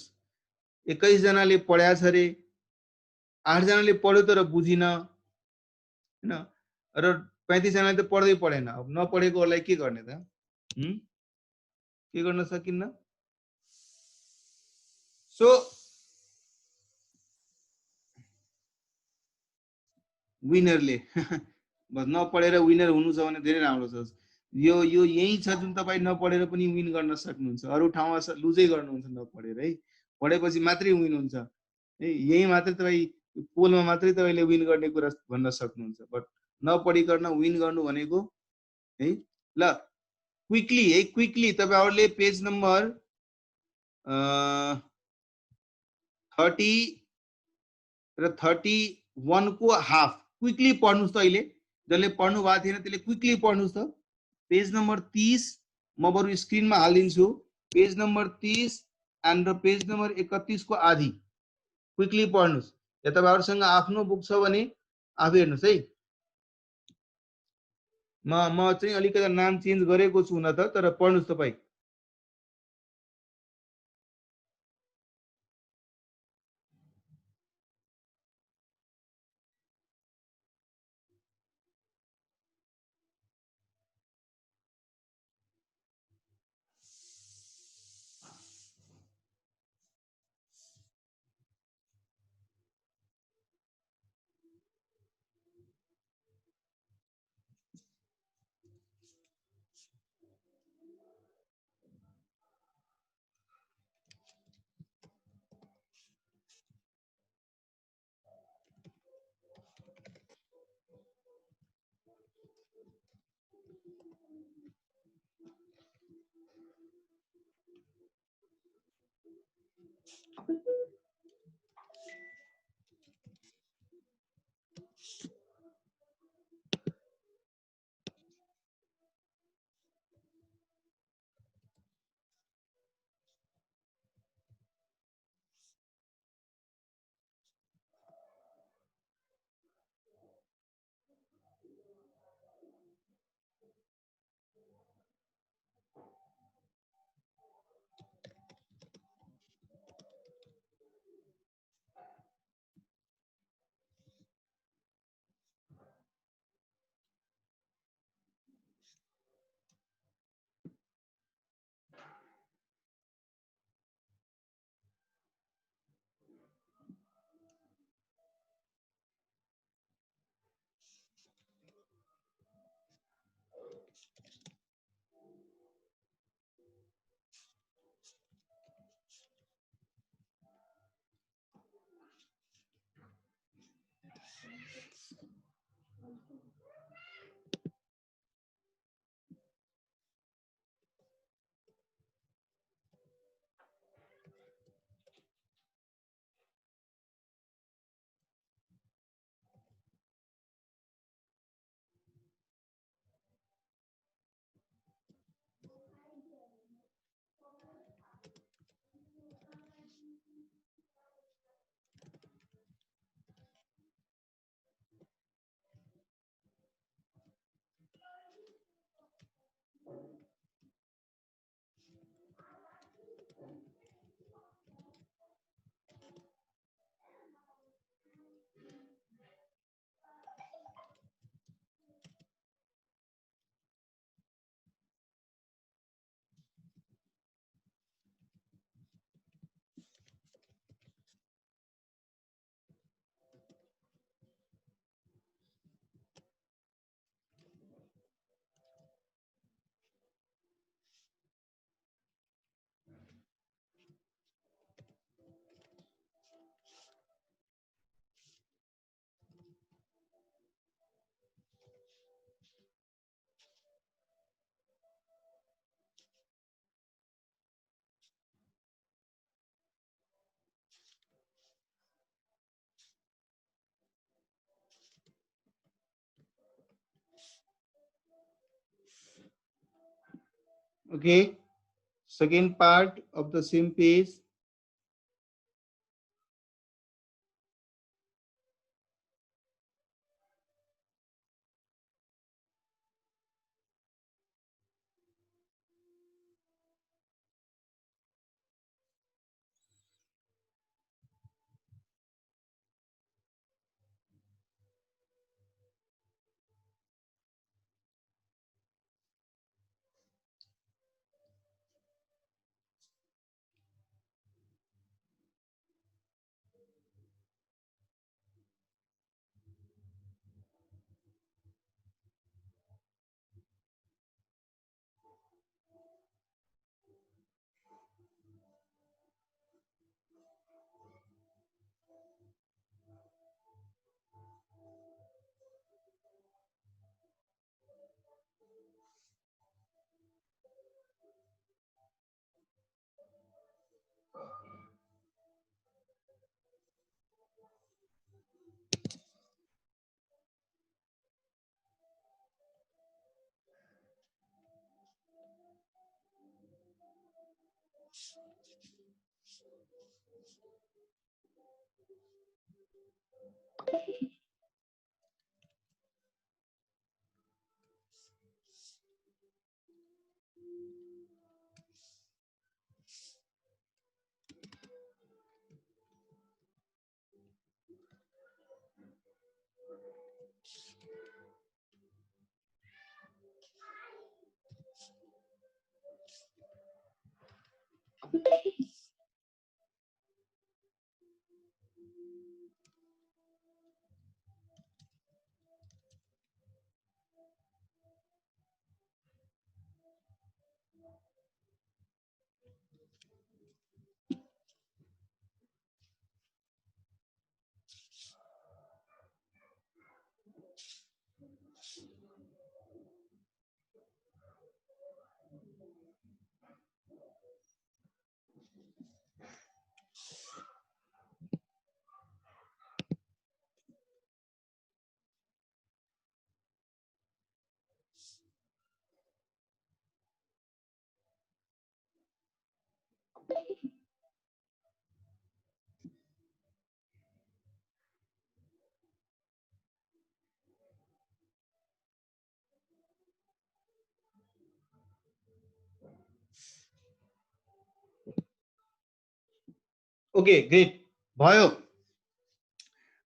21 जनाले पढ्या छ रे, 8 जनाले पढ्यो तर बुझिन, हैन? र 35जनाले त पढ्दै पढेन, अब नपढेकोहरूलाई के गर्ने त? के गर्न सकिन्न? सो विनरले बस नपढेर विनर हुनु छ भने धेरै राम्रो छ। यो यो यही छ जुन तपाईँ नपढेर पनि विन गर्न सक्नुहुन्छ, अरू ठाउँमा लुजै गर्नुहुन्छ नपढेर है। पढेपछि मात्रै विन हुन्छ है, यही मात्रै तपाईँ पोलमा मात्रै तपाईँले विन गर्ने कुरा भन्न सक्नुहुन्छ, बट नपढिकन विन गर्नु भनेको है। ल क्विकली है, क्विकली तपाईँहरूले पेज नम्बर 30 र 31 को हाफ क्विकली पढ्नुहोस् त। अहिले जसले पढ्नु भएको थिएन त्यसले क्विकली पढ्नुहोस् त। पेज नम्बर 30 म बरु स्क्रिनमा हालिदिन्छु। Page number 30 and page number 31 को आधी क्विकली पढ्नुहोस्। या तपाईँहरूसँग आफ्नो बुक छ भने आफै हेर्नुहोस् है। म चाहिँ अलिकति नाम चेन्ज गरेको छु न त, तर पढ्नुहोस् तपाईँ। Okay, second part of the same page. Okay great भयो.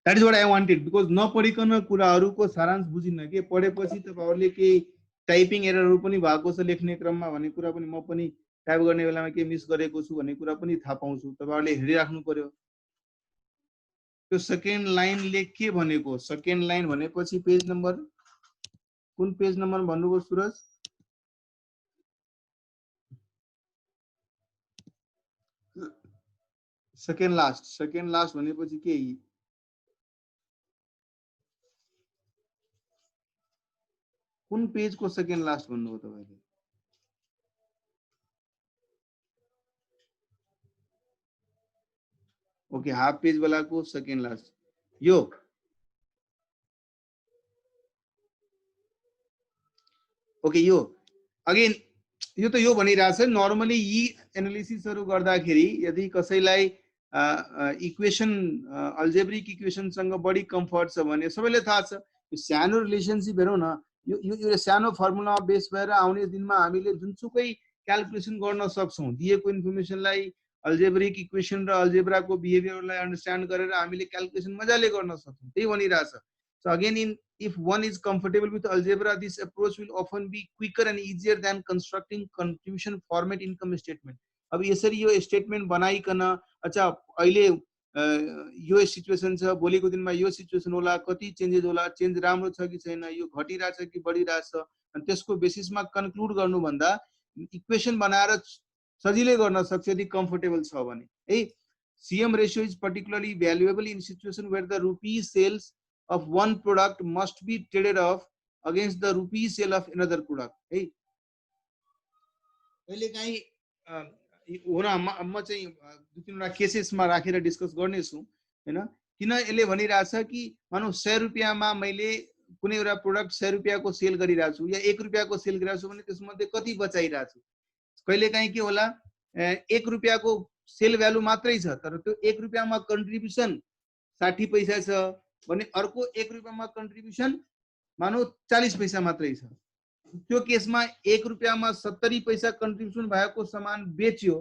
That is what I wanted because नपढिकन कुराहरूको सारांश बुझिन्न के पढेपछि तपाईँहरूले केही टाइपिङ एररहरू पनि भएको छ लेख्ने क्रममा भन्ने कुरा पनि म पनि टाइप गर्ने बेलामा के मिस गरेको छु भन्ने कुरा पनि थाहा पाउँछु. तपाईँहरूले हेरिराख्नु पर्यो. त्यो सेकेन्ड लाइनले के भनेको सेकेन्ड लाइन भनेपछि पेज नम्बर कुन पेज नम्बर भन्नुभयो सुरज? सेकेन्ड लास्ट भनेपछि के कुन पेज को सेकेन्ड लास्ट भन्नुभयो तपाईले? ओके हाफ पेज वाला को सेकेन्ड लास्ट यो ओके यो अगेन यो त यो भनिरहेछ नर्मली यी एनालिसिसहरु गर्दाखेरि यदि कसैलाई इक्वेसन अल्जेब्रिक इक्वेसनसँग बढी कम्फर्ट छ भने सबैले थाहा छ यो सानो रिलेसनशिप हेरौँ न यो सानो फर्मुला बेस भएर आउने दिनमा हामीले जुनसुकै क्याल्कुलेसन गर्न सक्छौं. दिएको इन्फर्मेसनलाई अल्जेब्रिक इक्वेसन र अल्जेब्राको बिहेभियरलाई अन्डरस्ट्यान्ड गरेर हामीले क्याल्कुलेसन मजाले गर्न सक्छौं. त्यही भनिरहेछ. So again, if one is comfortable with algebra, this approach will often be quicker and easier than constructing contribution format income statement. अब यसरी यो स्टेटमेन्ट बनाइकन अच्छा अहिले यो सिचुएसन छ भोलिको दिनमा यो सिचुएसन होला कति चेन्जेस होला चेन्ज राम्रो छ कि छैन यो घटिरहेछ कि बढिरहेछ अनि त्यसको बेसिसमा कन्क्लुड गर्नु भन्दा इक्वेसन बनाएर सजिलै गर्न सक्छ यदि कम्फर्टेबल छ भने है. CM ratio is particularly valuable in situation where the rupee sales of one product must be traded off against the rupee sale of another product. है अहिले कहीं हो न म चाहिँ दुई तीनवटा केसेसमा राखेर डिस्कस गर्नेछु हैन. किन यसले भनिरहेछ कि मानौ 100 रुपैयाँमा मैले कुनै एउटा प्रोडक्ट 100 रुपैयाँको सेल गरिरहेछु या 1 रुपैयाँको सेल गरिरहेछु भने त्यसमध्ये कति बचाइरहेछु. कहिलेकाहीँ के होला 1 रुपैयाँको सेल भ्यालु मात्रै छ तर त्यो 1 रुपैयाँमा कन्ट्रिब्युसन 60 पैसा छ भने अर्को 1 रुपैयाँमा कन्ट्रिब्युसन मानौ 40 पैसा मात्रै छ. त्यो केसमा 1 रुपैयाँमा 70 पैसा कन्ट्रिब्युसन भएको सामान बेच्यो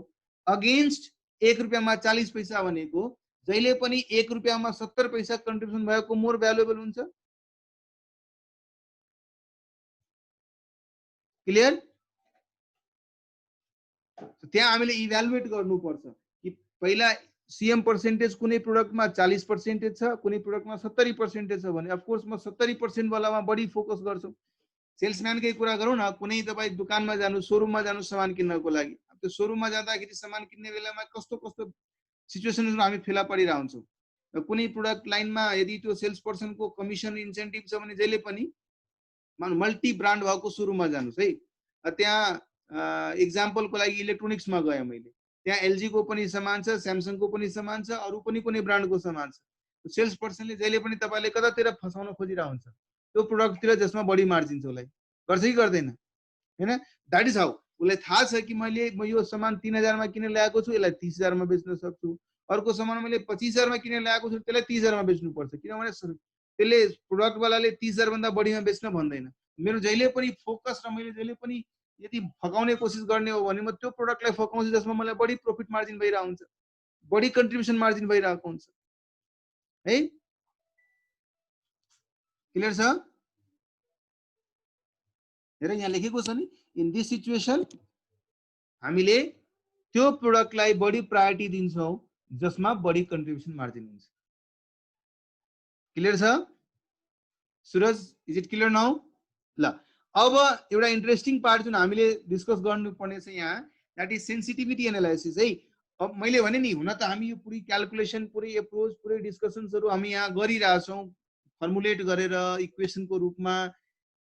अगेन्स्ट 1 रुपैयाँमा 40 पैसा भनेको जहिले पनि 1 रुपैयाँमा 70 पैसा कन्ट्रिब्युसन भएको मोर भ्यालुएबल हुन्छ. क्लियर? त्यहाँ हामीले इभ्यालुएट गर्नुपर्छ कि पहिला सीएम पर्सेन्टेज कुनै प्रोडक्टमा 40% छ कुनै प्रोडक्टमा 70% छ भने अफ कोर्स म 70% वालामा बढी फोकस गर्छु. सेल्सम्यानकै कुरा गरौँ न कुनै तपाई दुकानमा जानु सोरुममा जानु सामान किन्नको लागि त्यो सोरुममा जाँदाखेरि सामान किन्ने बेलामा कस्तो कस्तो सिचुएसनमा हामी फेला परिरा हुन्छौं. कुनै प्रोडक्ट लाइनमा यदि त्यो सेल्स पर्सनको कमिसन इन्सेन्टिभ छ भने जहिले पनि मल्टी ब्रान्ड भएको सोरुममा जानुस् है. त्यहाँ एक्जाम्पलको लागि इलेक्ट्रोनिक्समा गए मैले त्यहाँ एलजी को पनि सामान छ स्यामसङ को पनि सामान छ अरु पनि कुनै ब्रान्डको सामान छ. सेल्स पर्सनले जहिले पनि तपाईले कतातिर फसाउन खोजिरा हुन्छ त्यो प्रोडक्टतिर जसमा बढी मार्जिन छ उसलाई गर्छ कि गर्दैन हैन. दैट इज हाउ उसलाई थाहा छ कि म यो सामान 3000 मा किनेर ल्याएको छु, यसलाई 30,000 मा बेच्न सक्छु। अर्को सामान मैले 25,000 मा किनेर ल्याएको छु, त्यसलाई 30,000 मा बेच्नु पर्छ, किनभने त्यसले प्रोडक्ट वालाले 30,000 भन्दा बढीमा बेच्न भन्दैन। मेरो जहिले पनि फोकस र मैले जहिले पनि यदि फकाउने कोसिस गर्ने हो भने म त्यो प्रोडक्टलाई फकाउँछु जसमा मलाई बढी प्रॉफिट मार्जिन भइरहेको हुन्छ, बढी कन्ट्रिब्युसन मार्जिन भइरहेको हुन्छ है। क्लियर छ? हेर यहाँ लेखेको छ नि, इन दिस सिचुएसन हामीले त्यो प्रोडक्टलाई बढी प्रायोरिटी दिन्छौँ जसमा बढी कन्ट्रिब्युसन मार्जिन हुन्छ। क्लियर छ Suraj? Is it clear now? ल अब एउटा इन्ट्रेस्टिङ पार्ट जुन हामीले डिस्कस गर्नुपर्ने छ यहाँ, द्याट इज सेन्सिटिभिटी एनालाइसिस है। अब मैले भने नि, हुन त हामी यो पुरै क्याल्कुलेसन, पुरै एप्रोच, पुरै डिस्कसन्सहरू हामी यहाँ गरिरहेछौँ फर्मुलेट गरेर इक्वेसनको रूपमा,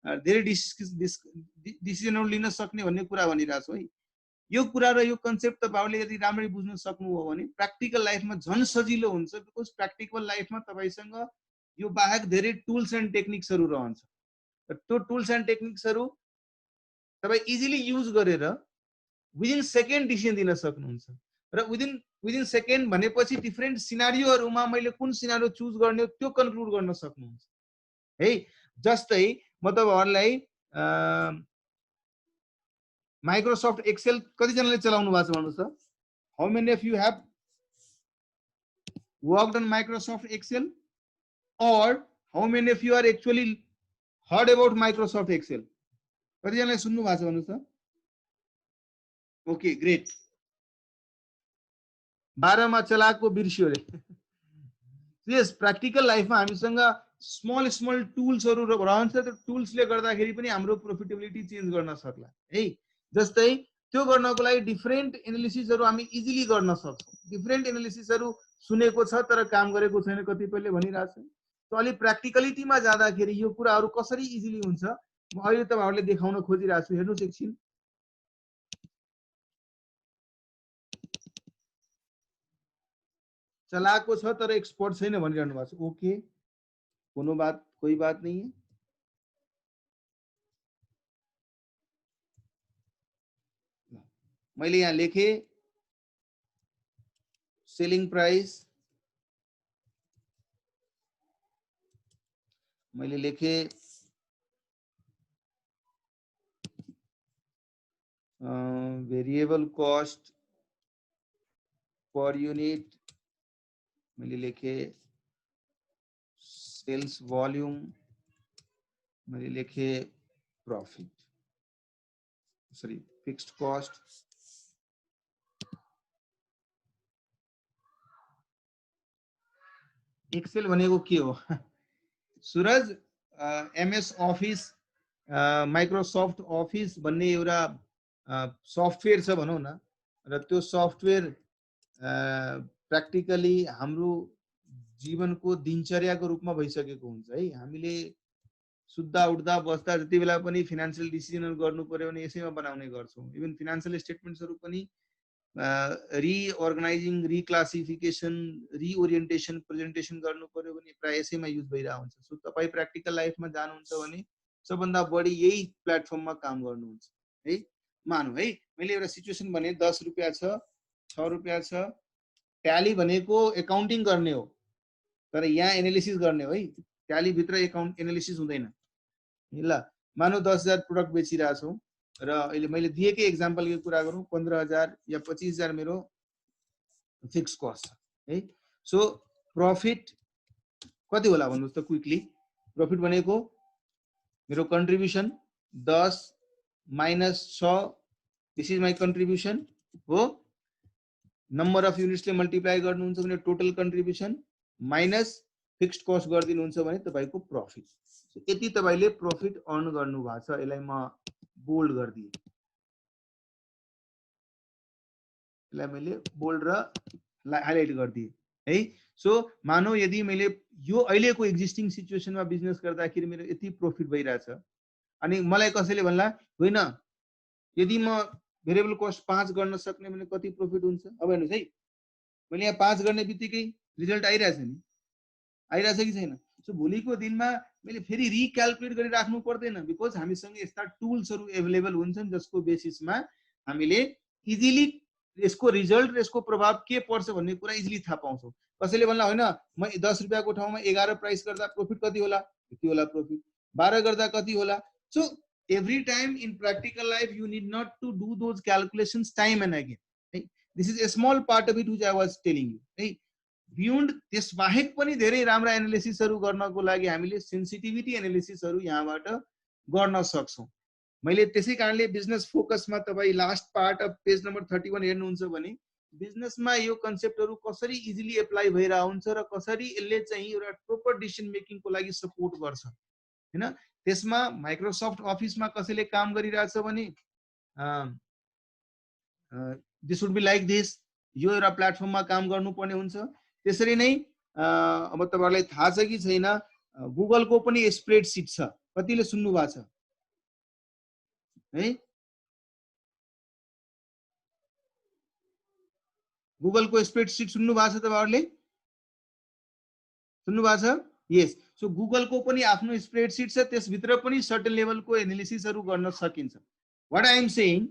धेरै डिसिजनहरू लिन सक्ने भन्ने कुरा भनिरहेछौँ है। यो कुरा र यो कन्सेप्ट तपाईहरुले यदि राम्ररी बुझ्न सक्नुभयो भने प्र्याक्टिकल लाइफमा झन् सजिलो हुन्छ, बिकज प्र्याक्टिकल लाइफमा तपाईसँग यो बाहेक धेरै टुल्स एन्ड टेक्निक्सहरू रहन्छ। त्यो टुल्स एन्ड टेक्निक्सहरू तपाई इजिली युज गरेर विदिन सेकेन्ड डिसिजन दिन सक्नुहुन्छ। र विदिन सेकेन्ड भनेपछि डिफरेन्ट सिनारियोहरूमा मैले कुन सिनारियो चुज गर्ने त्यो कन्क्लुड गर्न सक्नुहुन्छ है। जस्तै म तपाईहरुलाई माइक्रोसफ्ट एक्सेल कतिजनाले चलाउनु भएको छ भन्नुस् त? How many of you have worked on Microsoft Excel, or how many of you are actually heard about Microsoft Excel? कतिजनाले सुन्नु भएको छ भन्नुस् त? Okay great. 12 मा चलाएको बिर्सियो रे। यस, प्र्याक्टिकल लाइफमा हामीसँग स्मल टुल्सहरू रहन्छ, त्यो टुल्सले गर्दाखेरि पनि हाम्रो प्रोफिटेबिलिटी चेन्ज गर्न सक्ला है। जस्तै त्यो गर्नको लागि डिफरेन्ट एनालिसिसहरू हामी इजिली गर्न सक्छौँ। डिफरेन्ट एनालिसिसहरू सुनेको छ तर काम गरेको छैन कतिपयले भनिरहेछ। त अलि प्र्याक्टिकलिटीमा जाँदाखेरि यो कुराहरू कसरी इजिली हुन्छ म अहिले तपाईहरुले देखाउन खोजिरहेको छु। हेर्नुस् एकछिन। चलाएको छ तर एक्सपर्ट छैन भनिरहनु भएको छ। ओके, कोई बात नहीं है। मैले यहाँ लेखे सेलिङ प्राइस, मैले लेखे वेरिएबल कॉस्ट पर यूनिट, मैले लेखे सेल्स वॉल्यूम, मैले लेखे profit, sorry fixed cost, Excel भनेको के हो? Suraj, MS office, Microsoft office भन्ने एउटा सफ्टवेयर छ भनौँ न, र त्यो सफ्टवेयर प्र्याक्टिकली हाम्रो जीवनको दिनचर्याको रूपमा भइसकेको हुन्छ है। हामीले सुत्दा उठ्दा बस्दा जति बेला पनि फिनान्शियल डिसिजनहरू गर्नु पर्यो भने यसैमा बनाउने गर्छौँ। इभन फिनान्शियल स्टेटमेन्ट्सहरू पनि रिअर्गनाइजिङ, रिक्लासिफिकेसन, रिओरिएन्टेसन, प्रेजेन्टेसन गर्नु पर्यो भने प्राय यसैमा युज भइरहेको हुन्छ। सो तपाईँ प्र्याक्टिकल लाइफमा जानुहुन्छ भने सबभन्दा बढी यही प्लेटफर्ममा काम गर्नुहुन्छ है। मानौँ है मैले एउटा सिचुएसन भने 10 रुपियाँ छ, 6 रुपियाँ छ। ट्याली भनेको एकाउन्टिङ गर्ने हो तर यहाँ एनालिसिस गर्ने हो है। ट्याली भित्र एकाउन्ट एनालिसिस हुँदैन। ल मानौ 10,000 प्रोडक्ट बेचिरहेछौँ र अहिले मैले दिएकै एक्जाम्पलको कुरा गरौँ, 15,000 या 25,000 मेरो फिक्स कस्ट छ है। सो प्रॉफिट कति होला भन्नुस् त क्विकली? प्रॉफिट भनेको मेरो contribution 10 minus 6, this is my contribution हो। नम्बर अफ युनिट्सले मल्टिप्लाई गर्नुहुन्छ भने total contribution minus fixed cost गरिदिनुहुन्छ भने तपाईको प्रॉफिट। यति तपाईले प्रॉफिट अर्न गर्नु भएको छ। यसलाई म बोल्ड गर्दिए, यसलाई मैले बोल्ड र हाइलाइट गर्दिए है। सो मानौ यदि मैले यो अहिलेको एक्जिस्टिङ सिचुएसनमा बिजनेस गर्दाखेरि मेरो यति प्रॉफिट भइरहेछ अनि मलाई कसैले भन्ला होइन यदि म भेरिएबल कस्ट 5 गर्न सक्ने भने कति प्रॉफिट हुन्छ? अब हेर्नुस् है, मैले यहाँ 5 गर्ने बित्तिकै रिजल्ट आइरहेछ नि, आइरहेछ कि छैन? सो भोलिको दिनमा मैले फेरि रिक्याल्कुलेट गरिराख्नु पर्दैन, बिकज हामीसँग यस्ता टुल्सहरू एभाइलेबल हुन्छन् जसको बेसिसमा हामीले इजिली यसको रिजल्ट र यसको प्रभाव के पर्छ भन्ने कुरा इजिली थाहा पाउँछौँ। कसैले भन्ला होइन म 10 रुपियाँको ठाउँमा 11 प्राइस गर्दा प्रोफिट कति होला, यति होला प्रोफिट, 12 गर्दा कति होला। So every time in practical life you need not to do those calculations time and again, right? This is a small part of it which I was telling you, right? Beyond this बाहेक पनि धेरै राम्रा एनालिसिसहरु गर्नको लागि हामीले सेन्सिटिभिटी एनालिसिसहरु यहाँबाट गर्न सक्छौं। मैले त्यसै कारणले बिजनेस फोकसमा तपाई last part of page number 31 हेर्नुहुन्छ भने बिजनेसमा यो कन्सेप्टहरु कसरी इजिली एप्लाई भइरा हुन्छ र कसरी यसले चाहिँ एउटा प्रोपर डिसिजन मेकिङको लागि सपोर्ट गर्छ हैन। त्यसमा माइक्रोसफ्ट अफिसमा कसैले काम गरिरहेछ भने this would be like this, यो एउटा प्लेटफर्ममा काम गर्नुपर्ने हुन्छ। त्यसरी नै अब तपाईहरुलाई थाहा छ कि छैन गुगलको पनि स्प्रेडशीट छ, कतिले सुन्नु भएको छ है? गुगलको स्प्रेडशीट सुन्नु भएको छ तपाईहरुले? सुन्नु भएको छ? यस। सो गुगलको पनि आफ्नो स्प्रेडशीट छ, त्यसभित्र पनि सर्टेन लेभलको एनालिसिसहरु गर्न सकिन्छ। व्हाट आई एम सेइङ,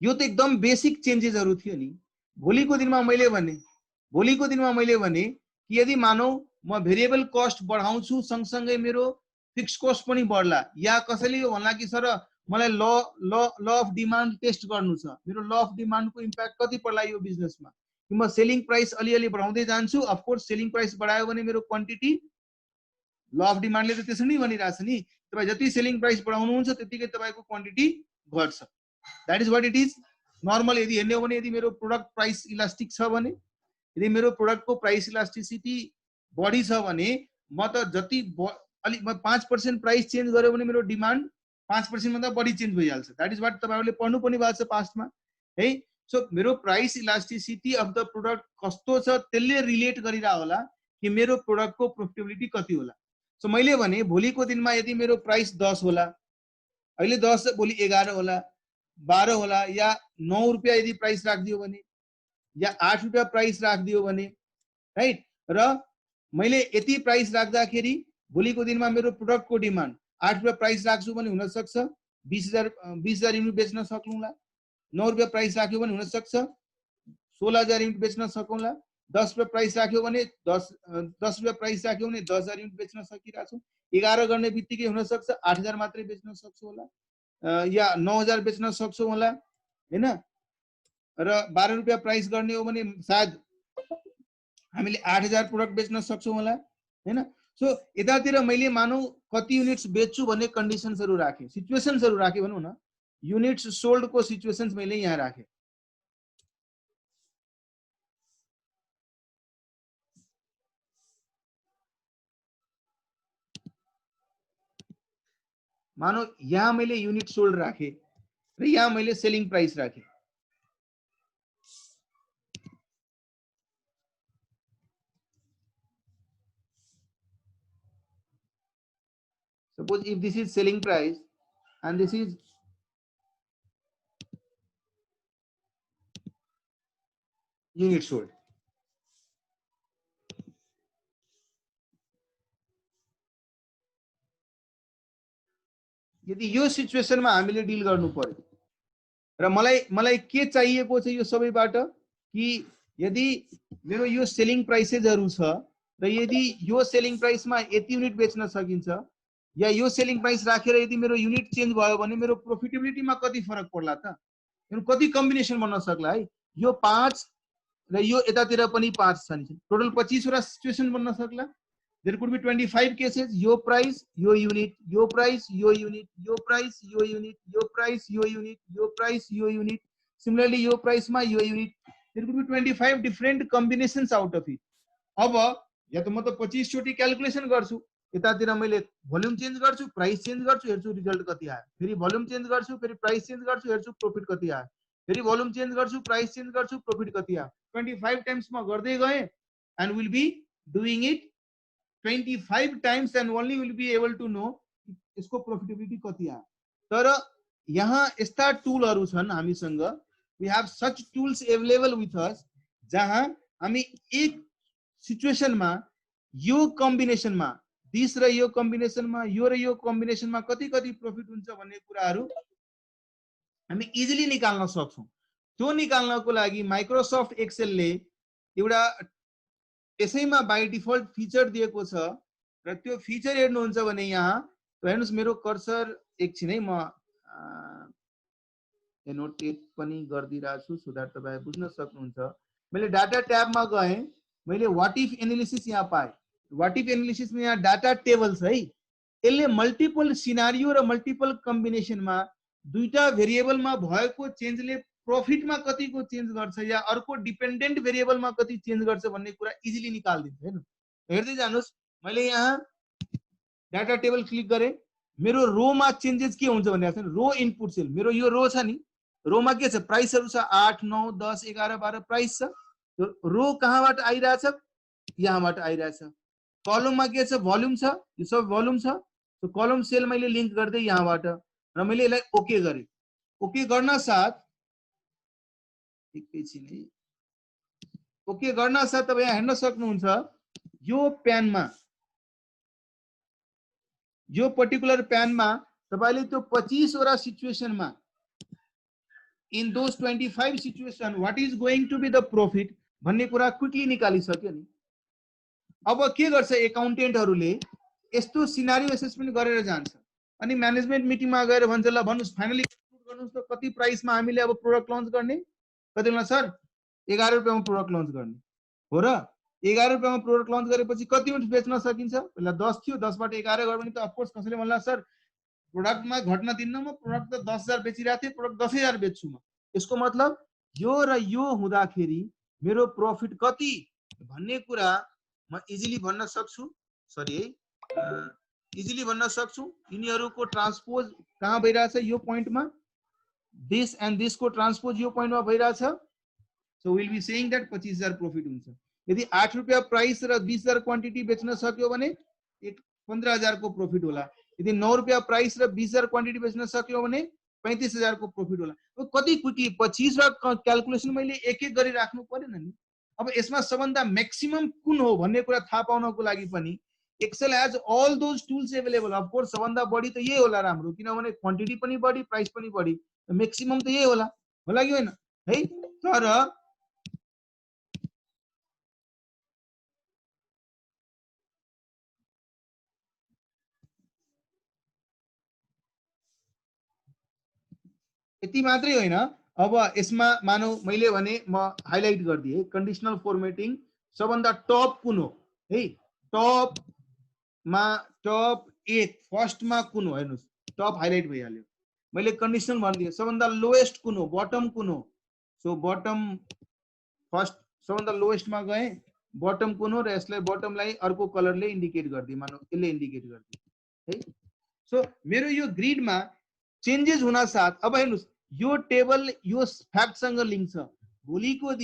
यो त एकदम बेसिक चेन्जेसहरु थियो नि। भोलिको दिनमा मैले भने कि यदि मानौ म भेरिएबल कस्ट बढाउँछु सँगसँगै मेरो फिक्स कस्ट पनि बढ्ला, या कसैले यो भन्ला कि सर मलाई ल अफ डिमान्ड टेस्ट गर्नु छ, मेरो ल अफ डिमान्डको इम्प्याक्ट कति पर्ला यो बिजनेसमा, कि म सेलिङ प्राइस अलिअलि बढाउँदै जान्छु, अफ कोर्स सेलिङ प्राइस बढायो भने मेरो क्वान्टिटी, ल अफ डिमान्डले त त्यसरी नै भनिरहेछ नि, तपाई जति सेलिङ प्राइस बढाउनुहुन्छ त्यतिकै तपाईको क्वान्टिटी घट्छ। That is what it is normal. यदि हेर्ने हो भने यदि मेरो प्रोडक्ट प्राइस इलास्टिक छ भने, यदि मेरो प्रोडक्टको प्राइस इलास्टिसिटी बढी छ भने म त जति अलि म 5% प्राइस चेन्ज गर्यो भने मेरो डिमान्ड 5% भन्दा बढी चेन्ज भइहाल्छ। दैट इज व्हाट तपाईहरुले पढ्नु पनि भएको छ पास्टमा है। सो मेरो price elasticity of the product कस्तो छ त्यसले रिलेट गरिरा होला कि मेरो प्रोडक्टको प्रोफिटेबिलिटी कति होला। सो मैले भने भोलिको दिनमा यदि मेरो प्राइस 10 होला, अहिले 10 भोलि 11 होला, 12 होला, या 9 रुपैयाँ यदि प्राइस राखिदियो भने, या 8 रुपैयाँ प्राइस राखिदियो भने, राइट, र मैले यति प्राइस राख्दाखेरि भोलिको दिनमा मेरो प्रोडक्टको डिमान्ड 8 रुपैयाँ प्राइस राख्छु भने हुन सक्छ 20,000 युनिट बेच्न सक्नुला। 9 रुपैयाँ प्राइस राख्यो भने हुन सक्छ 16,000 युनिट बेच्न सकौँला। 10 रुपैयाँ प्राइस राख्यो भने 10 रुपैयाँ प्राइस राख्यो भने 10,000 युनिट बेच्न सकिरहेको छु। 11 गर्ने बित्तिकै हुन सक्छ 8,000 मात्रै बेच्न सक्छु होला, या 9,000 बेच्न सक्छौ होला हैन। र 12 रुपैयाँ प्राइस गर्ने हो भने सायद हामीले 8,000 प्रोडक्ट बेच्न सक्छौं होला हैन। सो यतातिर मैले मानौ कति युनिट्स बेच्छु भन्ने कन्डिसन्सहरु राखे, सिचुएसन्सहरु राखे भनौं न, युनिट्स सोल्ड को सिचुएसन्स मैले यहाँ राखे। मानौ यहाँ मैले युनिट सोल्ड राखे र यहाँ मैले सेलिङ प्राइस राखे। Suppose if this is selling price and this is unit sold. यदि यो सिचुएसनमा हामीले डिल गर्नु पर्यो र मलाई के चाहिएको छ यो सबैबाट कि यदि मेरो यो सेलिङ प्राइसेसहरु छ र यदि यो सेलिङ प्राइसमा यति युनिट बेच्न सकिन्छ, या यो सेलिङ प्राइस राखेर यदि मेरो युनिट चेन्ज भयो भने मेरो प्रोफिटेबिलिटीमा कति फरक पर्ला त, कति कम्बिनेसन बन्न सक्ला है। यो 5 र यो यतातिर पनि 5 छ नि, टोटल 25 वटा सिचुएसन बन्न सक्ला। There could be 25 cases, यो प्राइस यो युनिट, यो प्राइस यो युनिट, यो प्राइस यो युनिट, यो प्राइस यो युनिट, यो प्राइस यो युनिट, सिमिलरली यो प्राइसमा यो unit. There could be 25 different combinations out of it. अब या त म त 25 चोटी क्याल्कुलेसन गर्छु, यतातिर मैले भोल्युम चेन्ज गर्छु, प्राइस चेन्ज गर्छु, हेर्छु रिजल्ट कति आयो, फेरि भोल्युम चेन्ज गर्छु, फेरि प्राइस चेन्ज गर्छु, हेर्छु प्रोफिट कति आयो, फेरि भोल्युम चेन्ज गर्छु, प्राइस चेन्ज गर्छु, प्रोफिट कति आयो। 25 टाइम्स म गर्दै गए and will be doing it 25 times and only will be able to know इसको प्रोफिटेबिलिटी कति आयो। तर यहाँ यस्ता टुलहरु छन् हामीसँग, we have such tools available with us, जहाँ हामी एक सिचुएसनमा यो कम्बिनेसनमा, दिस र यो कम्बिनेसनमा, यो र यो कम्बिनेसनमा कति कति प्रॉफिट हुन्छ भन्ने कुराहरु हामी इजिली निकाल्न सक्छौं। त्यो निकाल्नको लागि माइक्रोसफ्ट एक्सेलले एउटा यसैमा बाइ डिफल्ट फिचर दिएको छ र त्यो फिचर हेर्नुहुन्छ भने यहाँ हेर्नुस् मेरो कर्सर एकछिन है म एनोटेट पनि गरिदिरहेको छु सो दैट तपाईं बुझ्न सक्नुहुन्छ। मैले डाटा ट्याबमा गएँ, मैले व्हाट इफ एनालिसिस यहाँ पाएँ। व्हाट इफ एनालिसिस में यहाँ डाटा टेबल छ है। यसले मल्टिपल सिनारियो र मल्टिपल कम्बिनेसनमा दुईटा भेरिएबलमा भएको चेन्जले प्रॉफिटमा कतिको चेन्ज गर्छ या अर्को डिपेन्डेन्ट भेरिएबलमा कति चेन्ज गर्छ भन्ने कुरा इजिली निकाल्दिन्छ हैन। हेर्दै जानुस्, मैले यहाँ डाटा टेबल क्लिक गरेँ, मेरो रोमा चेन्जेस के हुन्छ भन्ने छ। रो इनपुट सेल मेरो यो रो छ नि, रोमा के छ प्राइसहरु छ 8 9 10 11 12 प्राइस छ। रो कहाँबाट आइराछ, यहाँबाट आइराछ। कलममा के छ भोल्युम छ, यो सब भोल्युम छ। तो कलम सेल मैले लिंक गर्दै यहाँबाट र मैले यसलाई ओके गरे। ओके गर्न साथ एकैछिन है, ओके गर्न साथ तपाईं यहाँ हेर्न सक्नुहुन्छ यो प्यानमा, यो पर्टिकुलर प्यानमा तपाईले त्यो 25 वटा सिचुएसनमा in those 25 situation what is going to be the profit भन्ने कुरा क्विकली निकालिसक्यो नि। अब के गर्छ एकाउन्टेन्टहरुले यस्तो सिनारियो एसेसमेन्ट गरेर जान्छ अनि म्यानेजमेन्ट मिटिङमा गएर भन्छ ल भन्नुस् फाइनली गर्नुस् त कति प्राइसमा हामीले अब प्रोडक्ट लन्च गर्ने। कति बेला सर 11 रुपैयाँमा प्रोडक्ट लन्च गर्ने हो र 11 रुपैयाँमा प्रोडक्ट लन्च गरेपछि कति युनिट बेच्न सकिन्छ। पहिला 10 थियो, 10 बाट 11 गर्यो भने त अफ कोर्स कसैले भन्ला सर प्रोडक्टमा घट्न दिन्न, म प्रोडक्ट त 10,000 बेचिरहेको थिएँ, प्रोडक्ट 10,000 बेच्छु म। यसको मतलब यो र यो हुँदाखेरि मेरो प्रॉफिट कति भन्ने कुरा म इजिली भन्न सक्छु। सरी है, इजिली भन्न सक्छु। यिनीहरुको ट्रान्सपोज कहाँ भइराछ, यो पोइन्टमा दिस एन्ड दिस को ट्रान्सपोज यो पोइन्टमा भइराछ। So will be saying that 25,000 profit हुन्छ। यदि 8 रुपैयाँ प्राइस र 20,000 क्वान्टिटी बेच्न सक्यो भने 15,000 को प्रॉफिट होला। यदि 9 रुपैयाँ प्राइस र 20,000 क्वान्टिटी बेच्न सक्यो भने 35,000 को प्रॉफिट होला। अब कति क्विकली 25 वटा क्याल्कुलेसन मैले एक एक गरी राख्नु पर्दैन नि। अब यसमा सबभन्दा मैक्सिमम कुन हो भन्ने कुरा थाहा पाउनको लागि पनि Excel has all those tools available. Of course सबभन्दा बढी त यही होला राम्रो, किनभने क्वान्टिटी पनि बढी, प्राइस पनि बढी, मैक्सिमम त यही होला कि हैन है। तर यति मात्रै होइन, अब यसमा मानौ मैले भने म हाइलाइट गर्दिए कन्डिसनल फर्मेटिङ सबभन्दा टप कुन हो है। टप मा टप 1 फर्स्ट मा कुन हो हेर्नुस्, टप हाइलाइट भइहाल्यो। मैले कन्डिसनल भनिदिए सबभन्दा लोएस्ट कुन हो, बटम कुन हो। सो बटम फर्स्ट सबभन्दा लोएस्ट मा गए, बटम कुन हो र यसलाई बटमलाई अर्को कलरले इन्डिकेट गर्दिए, मानौ यसले इन्डिकेट गर्दिए है। सो मेरो यो ग्रिडमा चेन्जेस हुन साथ अब हेर्नुस् यो टेबल यो फ्याक्टसँग लिंक छ। भोलिको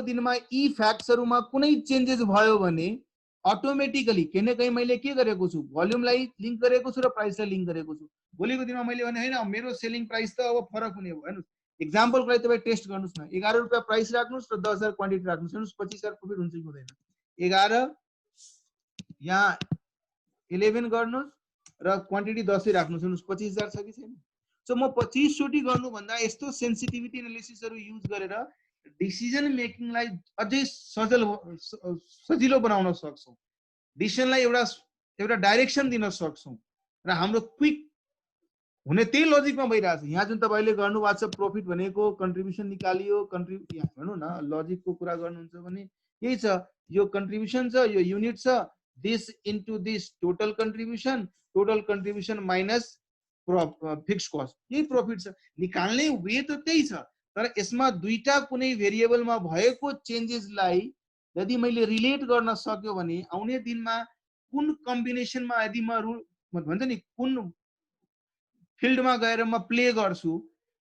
दिनमा यी फ्याक्ट्सहरुमा कुनै चेन्जेस भयो भने अटोमेटिकली कहीं न कहीं मैले के गरेको छु, भोल्युमलाई लिंक गरेको छु र प्राइसलाई लिंक गरेको छु। भोलिको दिनमा मैले भने हैन मेरो सेलिङ प्राइस त अब फरक हुने भयो। हेर्नुस् एक्जाम्पलको लागि तपाईं टेस्ट गर्नुस् न, 11 रुपैयाँ प्राइस राख्नुस् र 10,000 क्वान्टिटी राख्नुस्, हेर्नुस् 25,000 प्रॉफिट हुन्छ कि हुँदैन। 11 यहाँ 11 गर्नुस् र क्वान्टिटी 10 राख्नुस्, हेर्नुस् 25,000 छ कि छैन। सो म 25 चोटी गर्नु भन्दा यस्तो सेन्सिटिभिटी एनालिसिसहरु युज गरेर डिसिजन मेकिङलाई अझै सजिलो बनाउन सक्छौं। डिसिजनलाई एउटा डाइरेक्सन दिन सक्छौं र हाम्रो क्विक हुने त्यही लजिकमा भइरहेछ। यहाँ जुन तपाईले गर्नु भएको छ प्रॉफिट भनेको कन्ट्रिब्युसन निकालियो, यहाँ भन्नु न लजिकको कुरा गर्नुहुन्छ भने यही छ। यो कन्ट्रिब्युसन छ, यो युनिट छ, this into this total contribution minus fixed cost, यही प्रॉफिट छ। निकाल्ने वे त त्यही छ, तर यसमा दुईटा कुनै भेरिएबलमा भएको चेन्जेसलाई यदि मैले रिलेट गर्न सक्यो भने आउने दिनमा कुन कम्बिनेसनमा यदि म भन्छ नि कुन फिल्डमा गएर म प्ले गर्छु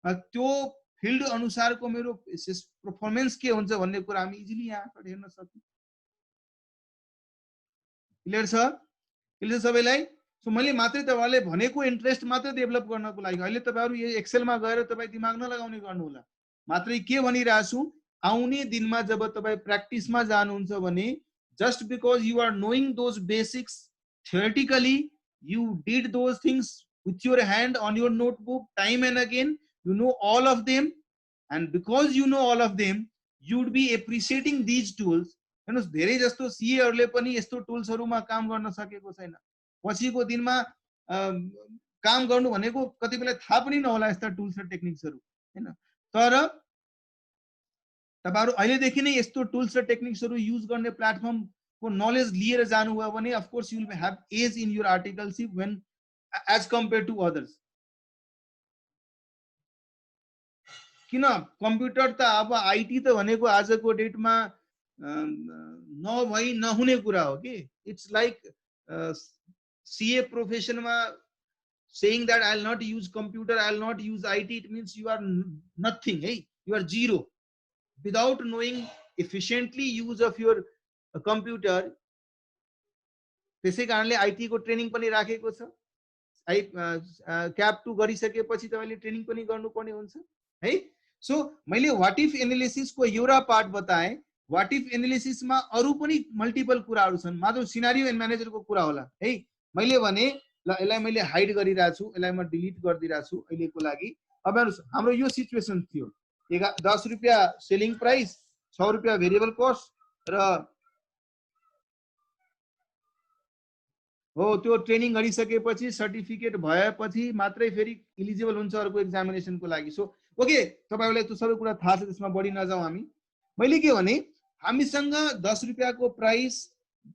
त्यो फिल्ड अनुसारको मेरो परफॉर्मेंस के हुन्छ भन्ने कुरा हामी इजिली यहाँबाट हेर्न सक्छौं। क्लियर छ? क्लियर सबैलाई? सो मैले मात्रै तपाईहरुले भनेको इन्ट्रेस्ट मात्रै डेभलप गर्नको लागि अहिले तपाईहरु यो एक्सेलमा गएर तपाई दिमाग नलगाउने गर्नु होला। मात्रै के भनिराछु, आउने दिनमा जब तपाई प्र्याक्टिसमा जानुहुन्छ भने just because you are knowing those basics theoretically, you did those things with your hand on your notebook time and again, you know all of them, and because you know all of them, you would be appreciating these tools. हेर्नुस् धेरै जस्तो सीएहरूले पनि यस्तो टुल्सहरुमा काम गर्न सकेको छैन, पछिको दिनमा काम गर्नु भनेको कतिबेला थाहा पनि नहोला यस्ता टुल्स र टेक्निक्सहरु हैन। तर तपाईहरु अहिलेदेखि नै यस्तो टुल्स र टेक्निक्सहरु युज गर्ने प्लेटफर्म को नलेज लिएर जानुभयो भने of course you will have edge in your articleship when as compare to others. किन कम्प्युटर त अब आईटी त भनेको आजको डेटमा नभई नहुने कुरा हो कि। इट्स लाइक सीए प्रोफेसनमा saying that I'll not use computer, I'll not use IT, it means you are nothing, hey, you are zero without knowing efficiently use of your computer। त्यसै कारणले आईटी को ट्रेनिङ पनि राखेको छ। क्याप 2 गरिसकेपछि तपाईले ट्रेनिङ पनि गर्नुपर्ने हुन्छ है। सो मैले व्हाट इफ एनालिसिस को एउटा पार्ट बताए। व्हाट इफ एनालिसिस मा अरु पनि मल्टिपल कुराहरु छन्, मात्र सिनारियो एन्ड मैनेजर को कुरा होला है। मैले भने ल यसलाई मैले हाइड गरिरा छु, यसलाई म डिलिट गर्दिरा छु अहिलेको लागि। अब हेर्नुस् हाम्रो यो सिचुएसन थियो, 10 रुपैयाँ सेलिङ प्राइस, 6 रुपैयाँ भेरिएबल कस्ट र हो त्यो ट्रेनिङ गरिसकेपछि सर्टिफिकेट भएपछि मात्रै फेरि इलिजिबल हुन्छ अर्को एक्जामिनेसनको लागि। सो ओके, तपाईहरुलाई त्यो सबै कुरा थाहा छ, त्यसमा बढी नजाऊ हामी। मैले के भने हामीसँग 10 रुपैयाँको प्राइस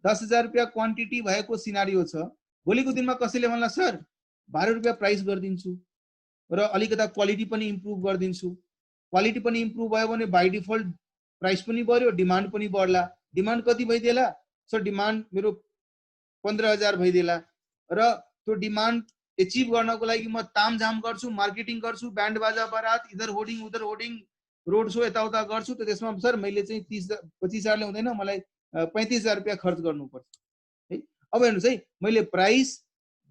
10,000 रुपैयाँ क्वान्टिटी भएको सिनारियो छ। भोलिको दिनमा कसैले भन्ला सर 12 रुपैयाँ प्राइस गरिदिन्छु र अलिकता क्वालिटी पनि इम्प्रुभ गरिदिन्छु। क्वालिटी पनि इम्प्रुभ भयो भने बाइ डिफल्ट प्राइस पनि बढ्यो, डिमान्ड पनि बढ्ला। डिमान्ड कति भइदेला सर? डिमान्ड मेरो 15,000 भइदेला र त्यो डिमान्ड एचिभ गर्नको लागि म तामझाम गर्छु, मार्केटिङ गर्छु, ब्यान्ड बाजा बारात, इधर होर्डिङ उधर होर्डिङ, रोड शो यताउता गर्छु। त त्यसमा सर मैले चाहिँ 25,000 ले हुँदैन, मलाई 35,000 रुपैयाँ खर्च गर्नुपर्छ है। अब हेर्नुस् है, मैले प्राइस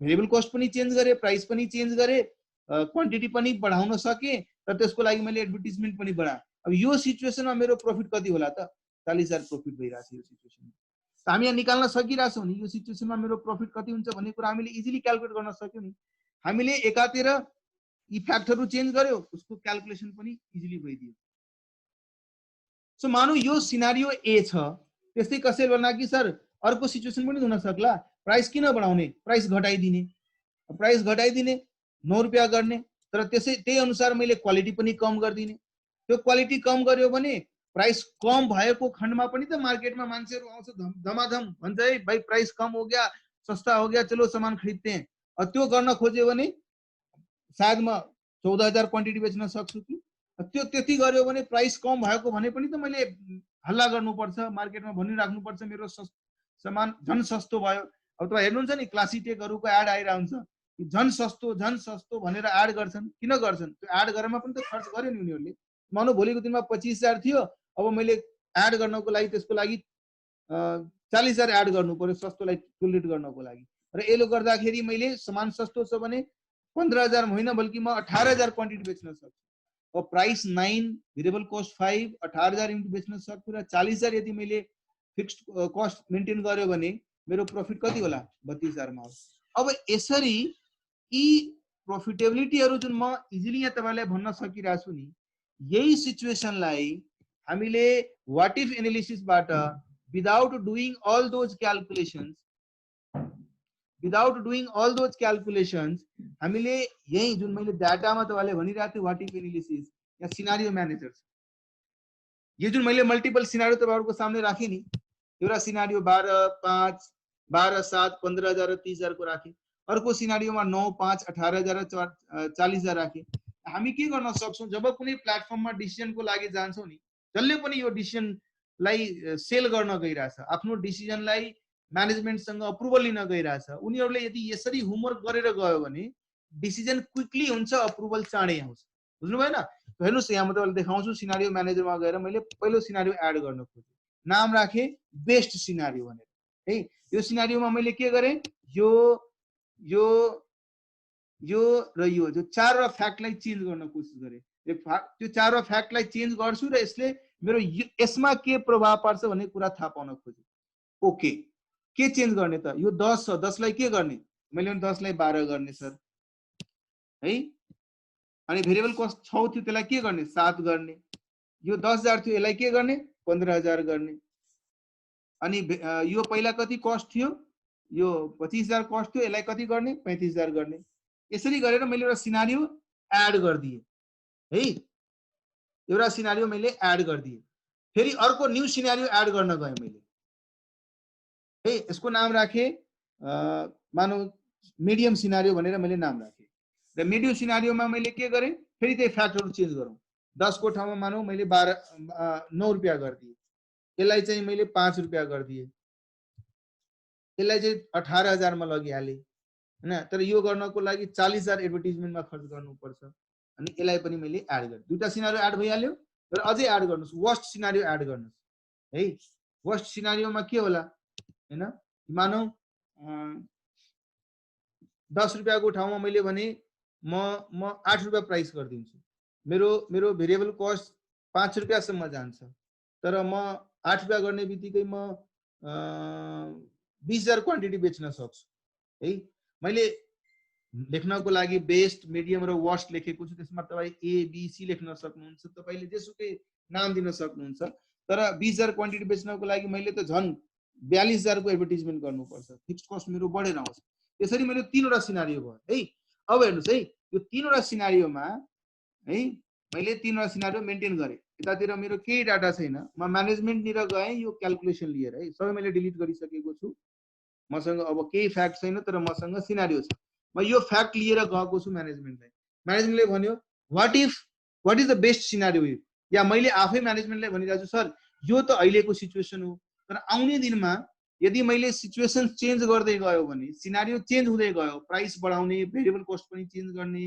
भेरिएबल कस्ट पनि चेन्ज गरे, प्राइस पनि चेन्ज गरे, क्वान्टिटी पनि बढाउन सके र त्यसको लागि मैले एडभर्टाइजमेन्ट पनि बढाए। अब यो सिचुएसनमा मेरो प्रॉफिट कति होला त? 40,000 प्रॉफिट भइराछ यो सिचुएसनमा। त हामी यहाँ निकाल्न सकिराछौं नि यो सिचुएसनमा मेरो प्रॉफिट कति हुन्छ भन्ने कुरा हामीले इजिली क्याल्कुलेट गर्न सक्यौं नि। हामीले एकातिर यी फ्याक्टरहरु चेन्ज गर्यो, उसको क्याल्कुलेसन पनि इजिली भइदियो। सो मानौ यो सिनारियो ए छ। त्यस्तै कसैले भन्ला कि सर अर्को सिचुएसन पनि हुन सक्ला, प्राइस किन बढाउने, प्राइस घटाइदिने। प्राइस घटाइदिने 9 रुपैयाँ गर्ने, तर त्यही अनुसार मैले क्वालिटी पनि कम गर्दिने। त्यो क्वालिटी कम गर्यो भने प्राइस कम भएको खण्डमा पनि त मार्केटमा मान्छेहरु आउँछ, धमाधम भन्छ है भाई प्राइस कम हो गया, सस्ता हो गया, चलो सामान खरीदते हैं। त्यो गर्न खोज्यो भने सायद म 14,000 क्वान्टिटी बेच्न सक्छु कि। त्यो त्यति गर्यो भने प्राइस कम भएको भने पनि त मैले हल्ला गर्नुपर्छ, मार्केटमा भनिराख्नुपर्छ मेरो सामान झन् सस्तो भयो। अब तपाईं हेर्नुहुन्छ नि क्लासिटेकहरुको एड आइरा हुन्छ, झन् सस्तो भनेर एड गर्छन्। किन गर्छन्? त्यो एड गरेरमा पनि त खर्च गर्यो नि उनीहरुले। मानौ भोलिको दिनमा 25,000 थियो, अब मैले एड गर्नको लागि त्यसको लागि 40,000 एड गर्नु पर्यो सस्तोलाई टोलरेट गर्नको लागि। र यसले गर्दाखेरि मैले सामान सस्तो छ भने 15,000 होइन बल्कि म 18,000 क्वान्टिटी बेच्न सक्छु। अब प्राइस 9, भेरिएबल कस्ट 5, 18,000 युनिट बेच्न सक्छु र 40,000 यदि मैले फिक्स्ड कस्ट मेन्टेन गर्यो भने मेरो प्रॉफिट कति होला? 32,000 मा आउँछ। अब यसरी यी प्रॉफिटेबिलिटीहरु जुन म इजिली यहाँ तपाईलाई भन्न सकिराछु नि, यही सिचुएसनलाई हामीले व्हाट इफ एनालिसिस बाट विदाउट डुइङ अल दोज क्याल्कुलेशन्स हामीले यही जुन मैले डाटामा तपाईलाई भनिरहेको थिएँ what if analysis yeah scenario manager, यो जुन मैले मल्टिपल सिनारियो तपाईहरुको सामने राखे नि, एउटा सिनारियो 12, 5, 12, 7, 15,000 र 30,000 को राखे, अर्को सिनारियोमा 9, 5, 18,000 र 40,000 राखे। हामी के गर्न सक्छौं? जब कुनै प्लेटफर्ममा डिसिजनको लागि जान्छौं नि, जसले पनि यो डिसिजनलाई सेल गर्न गइराछ, आफ्नो डिसिजनलाई म्यानेजमेन्टसँग अप्रुभल लिन गइराछ, उनीहरुले यदि यसरी होमवर्क गरेर गयो भने डिसिजन क्विकली हुन्छ, अप्रुभल चाँडै आउँछ। बुझ्नु भएन? हेर्नुस् यहाँ म तपाईलाई देखाउँछु। सिनारियो म्यानेजरमा गएर मैले पहिलो सिनारियो एड गर्न खोजेँ, नाम राखे बेस्ट सिनारियो भनेर है। यो सिनारियोमा मैले के गरेँ? यो र यो जो चारवटा फ्याक्टलाई चेन्ज गर्न कोसिस गरेँ। त्यो चारवटा फ्याक्टलाई चेन्ज गर्छु र यसले मेरो यसमा के प्रभाव पर्छ भन्ने कुरा थाहा पाउन खोजेँ। ओके, के चेन्ज गर्ने त? यो 10 छ, 10 लाई के गर्ने? मैले 10 लाई 12 गर्ने सर। है। अनि भेरिएबल कस्ट 6 थियो, त्यसलाई के गर्ने 7 गर्ने। यो 10,000 थियो, यसलाई के गर्ने 15,000 गर्ने। अनि यो पहिला कति कस्ट थियो, यो 25,000 कस्ट थियो, यसलाई कति गर्ने 35,000 गर्ने। यसरी गरेर मैले एउटा सिनारियो एड गरिदिएँ है। एउटा सिनारियो मैले एड गरिदिएँ। फेरि अर्को न्यू सिनारियो एड गर्न गएँ मैले है। यसको नाम राखेँ मानौ मिडियम सिनारियो भनेर मैले नाम राखेँ। र मिडियम सिनारियोमा मैले के गरेँ, फेरि त्यही फ्याक्टरहरू चेन्ज गरौँ। 10 को ठाउँमा मानौ मैले 9 रुपियाँ गरिदिएँ। यसलाई चाहिँ मैले 5 रुपियाँ गरिदिएँ। यसलाई चाहिँ 18,000 मा लगिहालेँ हैन। तर यो गर्नको लागि 40,000 एडभर्टाइजमेन्टमा खर्च गर्नुपर्छ। अनि यसलाई पनि मैले एड गरेँ। दुईटा सिनारियो एड भइहाल्यो। र अझै एड गर्नुस्, वर्स्ट सिनारियो एड गर्नुस् है। वर्स्ट सिनारियोमा के होला हैन, मानौ 10 रुपियाँको ठाउँमा मैले भने म 8 रुपियाँ प्राइस गरिदिन्छु। मेरो भेरिएबल कस्ट 5 रुपियाँसम्म जान्छ। तर म 8 रुपियाँ गर्ने बित्तिकै म 20,000 क्वान्टिटी बेच्न सक्छु है। मैले लेख्नको लागि बेस्ट, मिडियम र वर्स्ट लेखेको छु। त्यसमा तपाईँ ABC लेख्न सक्नुहुन्छ, तपाईँले जेसुकै नाम दिन सक्नुहुन्छ। तर 20,000 क्वान्टिटी बेच्नको लागि मैले त झन् 42,000 को एडभर्टाइजमेन्ट गर्नुपर्छ। फिक्स्ड कस्ट मेरो बढेर आउँछ। त्यसरी मेरो 3वटा सिनारियो भयो है। अब हेर्नुहोस् है, यो 3वटा सिनारियोमा है मैले 3वटा सिनारियो मेन्टेन गरेँ। यतातिर मेरो केही डाटा छैन, म म्यानेजमेन्टनिर गएँ यो क्याल्कुलेसन लिएर है। सबै मैले डिलिट गरिसकेको छु। मसँग अब केही फ्याक्ट छैन, तर मसँग सिनारियो छ। म यो फ्याक्ट लिएर गएको छु म्यानेजमेन्टलाई। म्यानेजमेन्टले भन्यो what is the best scenario, या मैले आफै म्यानेजमेन्टलाई भनिरहेको छु सर यो त अहिलेको सिचुएसन हो, तर आउने दिनमा यदि मैले सिचुएसन चेन्ज गर्दै गयो भने, सिनारियो चेन्ज हुँदै गयो, प्राइस बढाउने, भेरिएबल कस्ट पनि चेन्ज गर्ने,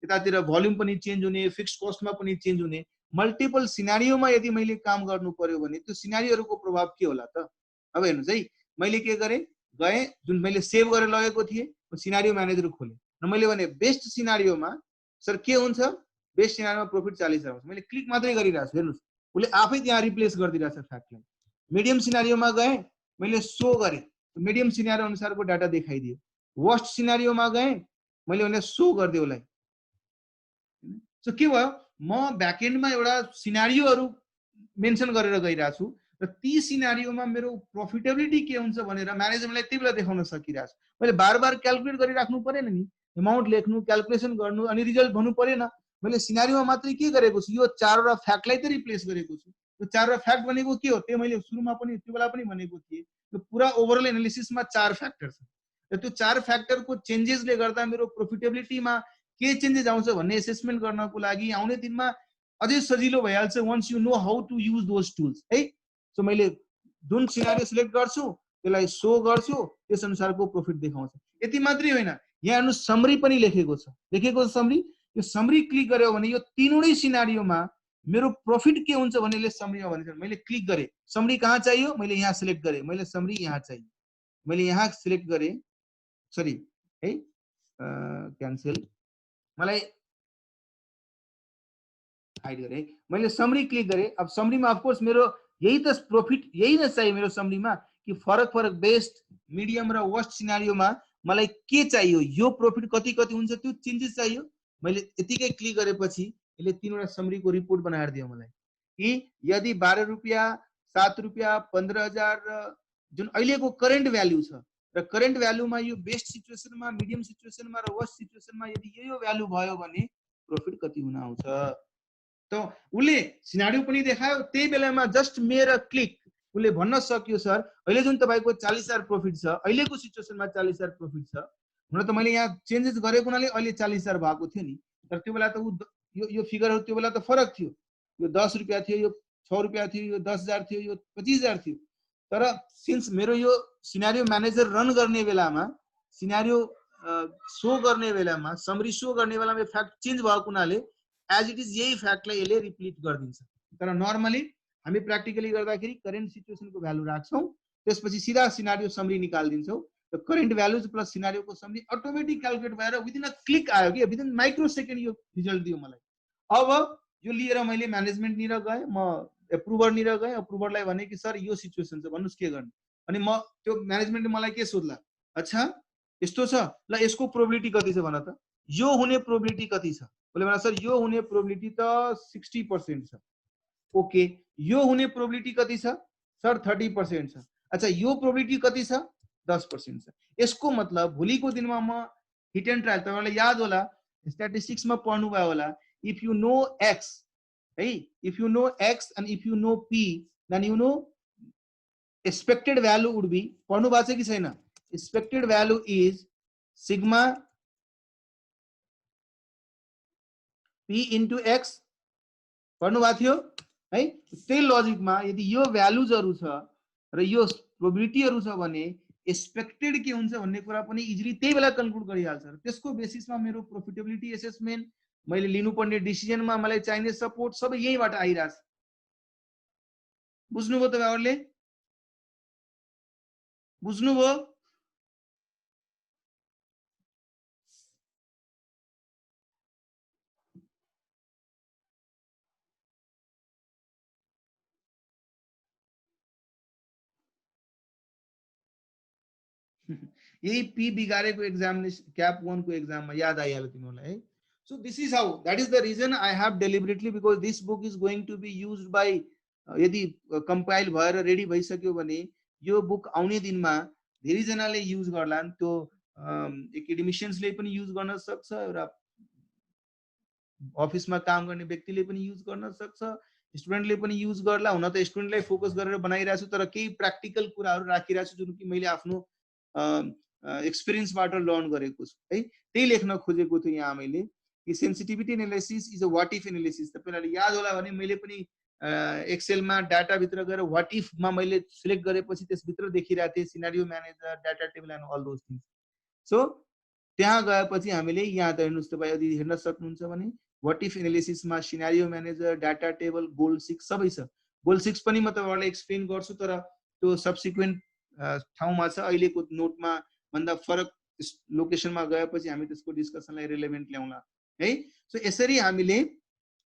यतातिर भोल्युम पनि चेन्ज हुने, फिक्स्ड कस्टमा पनि चेन्ज हुने, मल्टिपल सिनारियोमा यदि मैले काम गर्नु पर्यो भने त्यो सिनारियोहरूको प्रभाव के होला त। अब हेर्नुहोस् है, मैले के गरेँ, गएँ जुन मैले सेभ गरेर लगेको थिएँ सिनारियो म्यानेजर खोलेँ र मैले भने बेस्ट सिनारियोमा सर के हुन्छ, बेस्ट सिनारियोमा प्रॉफिट 40,000 आउँछ। मैले क्लिक मात्रै गरिरहेको छु, हेर्नुहोस् उसले आफै त्यहाँ रिप्लेस गरिदिरहेछ फ्याक्टलाई। मिडियम सिनारियोमा गएँ, मैले शो गरेँ, मिडियम सिनारियो अनुसारको डाटा देखाइदियो। वर्स्ट सिनारियोमा गएँ, मैले भने शो गरिदियो उसलाई। सो के भयो, म ब्याकएन्डमा एउटा सिनारियोहरू मेन्सन गरेर गइरहेको छु र ती सिनारियोमा मेरो प्रफिटेबिलिटी के हुन्छ भनेर म्यानेजमेन्टलाई त्यही बेला देखाउन सकिरहेको छु। मैले बार बार क्यालकुलेट गरिराख्नु परेन नि, एमाउन्ट लेख्नु, क्यालकुलेसन गर्नु, अनि रिजल्ट भन्नु परेन। मैले सिनारियोमा मात्रै के गरेको छु, यो 4वटा फ्याक्टलाई त रिप्लेस गरेको छु। यो 4वटा फ्याक्ट भनेको के हो, त्यो मैले सुरुमा पनि त्यो बेला पनि भनेको थिएँ। यो पुरा ओभरअल एनालिसिसमा 4 फ्याक्टर छ र त्यो 4 फ्याक्टरको चेन्जेसले गर्दा मेरो प्रफिटेबिलिटीमा के चेन्जेस आउँछ भन्ने एसेसमेन्ट गर्नको लागि आउने दिनमा अझै सजिलो भइहाल्छ once you know how to use those tools है। सो मैले जुन सिनारियो सिलेक्ट गर्छु त्यसलाई शो गर्छु, त्यस अनुसारको प्रॉफिट देखाउँछ। यति मात्रै होइन, यहाँ हेर्नु समरी पनि लेखेको छ समरी। यो समरी क्लिक गर्यो भने यो तीनवटै सिनारियोमा मेरो प्रॉफिट के हुन्छ भन्नेले समरीमा भनिन्छ। मैले क्लिक गरेँ, समरी कहाँ चाहियो, मैले यहाँ सिलेक्ट गरेँ, मैले समरी यहाँ चाहियो, मैले यहाँ सिलेक्ट गरेँ, सरी है क्यान्सल, मलाई हाइड गरेँ, मैले समरी क्लिक गरेँ। अब समरीमा अफकोर्स मेरो यही त प्रॉफिट, यही नै चाहियो मेरो समरीमा कि फरक बेस्ट, मिडियम र वर्स्ट सिनारियोमा मलाई के चाहियो, यो प्रॉफिट कति कति हुन्छ त्यो चेन्जेस चाहियो। मैले यतिकै क्लिक गरेपछि यसले 3वटा समरीको रिपोर्ट बनाएर दियो मलाई कि यदि 12 रुपियाँ, 7 रुपियाँ, 15,000 र जुन अहिलेको करेन्ट भ्यालु छ र करेन्ट भ्यालुमा यो बेस्ट सिचुएसनमा, मिडियम सिचुएसनमा र वर्स्ट सिचुएसनमा यदि यो भ्यालु भयो भने प्रॉफिट कति हुन आउँछ। त उसले सिनारियो पनि देखायो, त्यही बेलामा जस्ट मेरो क्लिक उसले भन्न सक्यो सर अहिले जुन तपाईको 40,000 प्रॉफिट छ, अहिलेको सिचुएसनमा 40,000 प्रॉफिट छ। हुन त मैले यहाँ चेन्जेस गरेको हुनाले अहिले 40,000 भएको थियो नि, तर त्यो बेला त यो फिगरहरु त्यो बेला त फरक थियो। यो 10 रुपैयाँ थियो, यो 6 रुपैयाँ थियो, यो 10,000 थियो, यो 25,000 थियो। तर सिन्स मेरो यो सिनारियो म्यानेजर रन गर्ने बेलामा, सिनारियो शो गर्ने बेलामा, समरी शो गर्ने बेलामा फ्याक्ट चेन्ज भएको हुनाले एज इट इज यही फ्याक्टलाई यसले रिप्लिट गरिदिन्छ। तर नर्मली हामी प्र्याक्टिकली गर्दाखेरि करेन्ट सिचुएसनको भ्यालु राख्छौं, त्यसपछि सिधा सिनारियो समरी निकाल्दिन्छौं र करेन्ट भ्यालुज प्लस सिनारियोको समरी अटोमेटिक क्याल्कुलेट भएर विदिन अ क्लिक आयो कि विदिन माइक्रो सेकेन्ड यो रिजल्ट दियो मलाई। अब यो लिएर मैले म्यानेजमेन्ट निर गएँ, म एप्रुभर निर गएँ, एप्रुभरलाई भने कि सर यो सिचुएसन छ भन्नुस् के गर्ने। अनि म त्यो म्यानेजमेन्टले मलाई के सोध्ला, अच्छा यस्तो छ ल यसको प्रोबेबिलिटी कति छ भन त, यो हुने प्रोबेबिलिटी कति छ? उसले भने सर यो हुने प्रोबेबिलिटी त 60% छ। ओके, यो हुने प्रोबेबिलिटी कति छ? सर 30% छ। अच्छा, यो प्रोबेबिलिटी कति छ? 10% छ। यसको मतलब भोलिको दिनमा म हिट एन्ड ट्रायल, तपाईहरुलाई याद होला स्ट्याटिस्टिक्स में पढ्नु भयो होला, इफ यू नो एक्स है, if you know x and if you know p then you know expected value would be, पढ्नु भएको छ कि छैन? Expected value is sigma p into x, पढ्नु भएको थियो है। त्यही लजिकमा यदि यो भ्यालुजहरु छ र यो प्रोबेबिलिटीहरु छ भने एक्सपेक्टेड के हुन्छ भन्ने कुरा पनि इजिली त्यही बेला कन्क्लुड गरिहाल्छ। र त्यसको बेसिसमा मेरो प्रॉफिटेबिलिटी असेसमेन्ट, मैले लिनुपर्ने डिसिजनमा मलाई चाहिने सपोर्ट सबै यहीबाट आइराछ। बुझ्नुभयो तपाईहरुले? बुझ्नुभयो? यही पी बिगारेको एक्जामिनेसन क्याप 1 को एक्जाममा याद आइहाल्यो तिमीहरुलाई है। So this is how, that is the reason I have deliberately, because this book is going to be used by यदि कम्पाइल भएर रेडी भइसक्यो भने यो बुक आउने दिनमा धेरै जनाले युज गर्लान्। त्यो एकाडेमिशियन्सले पनि युज गर्न सक्छ, एउटा अफिसमा काम गर्ने व्यक्तिले पनि युज गर्न सक्छ, स्टुडेन्टले पनि युज गर्ला। हुन त स्टुडेन्टलाई फोकस गरेर बनाइरहेको छु, तर केही प्र्याक्टिकल कुराहरू राखिरहेको छु जुन कि मैले आफ्नो एक्सपिरियन्सबाट लर्न गरेको छु है। त्यही लेख्न खोजेको थियो यहाँ मैले कि sensitivity analysis is a what if analysis. तपाईलाई याद होला भने मैले पनि एक्सेलमा डाटा भित्र गएर व्हाट इफ मा मैले सिलेक्ट गरेपछि त्यसभित्र देखिरहेको थिएँ scenario manager, data table and all those things. So त्यहाँ गएपछि हामीले यहाँ त हेर्नुस् तपाईँ यदि हेर्न सक्नुहुन्छ भने व्हाट इफ एनालिसिसमा scenario manager, data table, goal 6 सबै छ। गोल 6 पनि म तपाईहरुलाई एक्सप्लेन गर्छु, तर त्यो सब्सिक्वेन्ट ठाउँमा छ। अहिलेको नोटमा भन्दा फरक लोकेसनमा गएपछि हामी त्यसको डिस्कसनलाई रिलेभेन्ट ल्याउँला है। सो यसरी हामीले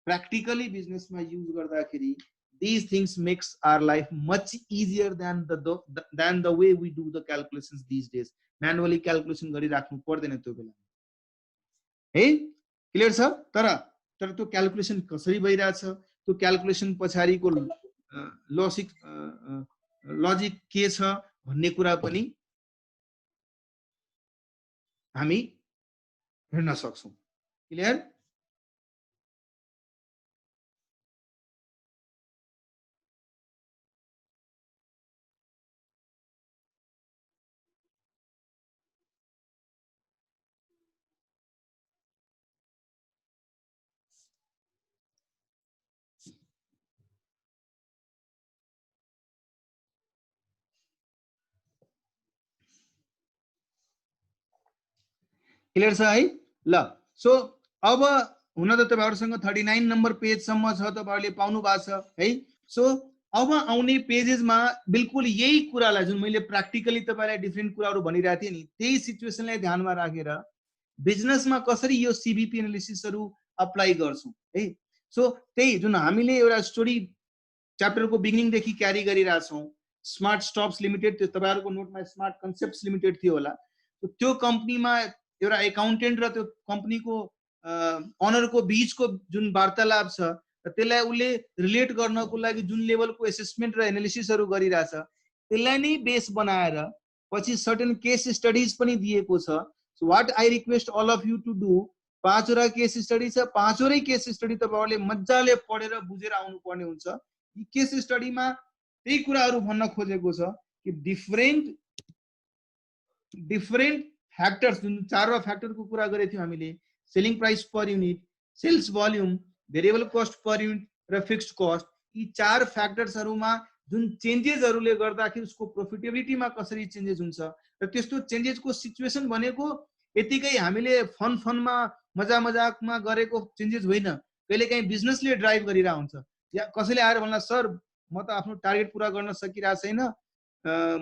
प्र्याक्टिकली बिजनेसमा युज गर्दाखेरि these things makes our life much easier than the way we do the calculations these days. Manually calculation गरिराख्नु पर्दैन त्यो बेला है। क्लियर छ? तर त्यो क्याल्कुलेसन कसरी भइरहेछ, त्यो क्याल्कुलेसन पछाडिको लजिक के छ भन्ने कुरा पनि हामी हेर्न सक्छौं। क्लियर? क्लियर छ है? ल सो अब हुन त तपाईहरुसँग 39 नम्बर पेजसम्म छ, तपाईहरुले पाउनु भएको छ है। सो अब आउने पेजेसमा बिल्कुल यही कुरालाई जुन मैले प्र्याक्टिकली तपाईलाई डिफरेन्ट कुराहरू भनिरहेको थिएँ नि, त्यही सिचुएसनलाई ध्यानमा राखेर बिजनेसमा कसरी यो सीबीपी एनालिसिसहरू अप्लाई गर्छौं है। सो त्यही जुन हामीले एउटा स्टोरी च्याप्टरको बिगिनिङदेखि क्यारी गरिरहेछौँ, स्मार्ट स्टप्स लिमिटेड, त्यो तपाईहरुको नोटमा स्मार्ट कन्सेप्ट्स लिमिटेड थियो होला। त्यो कम्पनीमा एउटा एकाउन्टेन्ट र त्यो कम्पनीको अनरको बीचको जुन वार्तालाप छ, त्यसलाई उसले रिलेट गर्नको लागि जुन लेभलको एसेसमेन्ट र एनालिसिसहरू गरिरहेछ, त्यसलाई नै बेस बनाएर पछि सर्टेन केस स्टडीज पनि दिएको छ। So what I request all of you to do, 5 वटा केस स्टडी छ, 5 वटै केस स्टडी तपाईहरुले मज्जाले पढेर बुझेर आउनु पर्ने हुन्छ। यी केस स्टडीमा त्यही कुराहरू भन्न खोजेको छ कि डिफरेन्ट फ्याक्टर्स, जुन 4 वटा फ्याक्टरको कुरा गरेको थियौं हामीले, selling price per unit, sales volume, variable cost per unit र फिक्स्ड कस्ट, यी 4 फ्याक्टर्सहरुमा जुन चेन्जेसहरुले गर्दाखेरि उसको प्रॉफिटेबिलिटीमा कसरी चेन्जेस हुन्छ र त्यस्तो चेन्जेसको सिचुएसन भनेको यतिकै हामीले फनमा मजा मजाकमा गरेको चेन्जेस होइन, कहिलेकाहीँ बिजनेसले ड्राइभ गरिरहेको हुन्छ। या कसैले आएर भन्ला सर म त आफ्नो टार्गेट पूरा गर्न सकिरहेको छैन,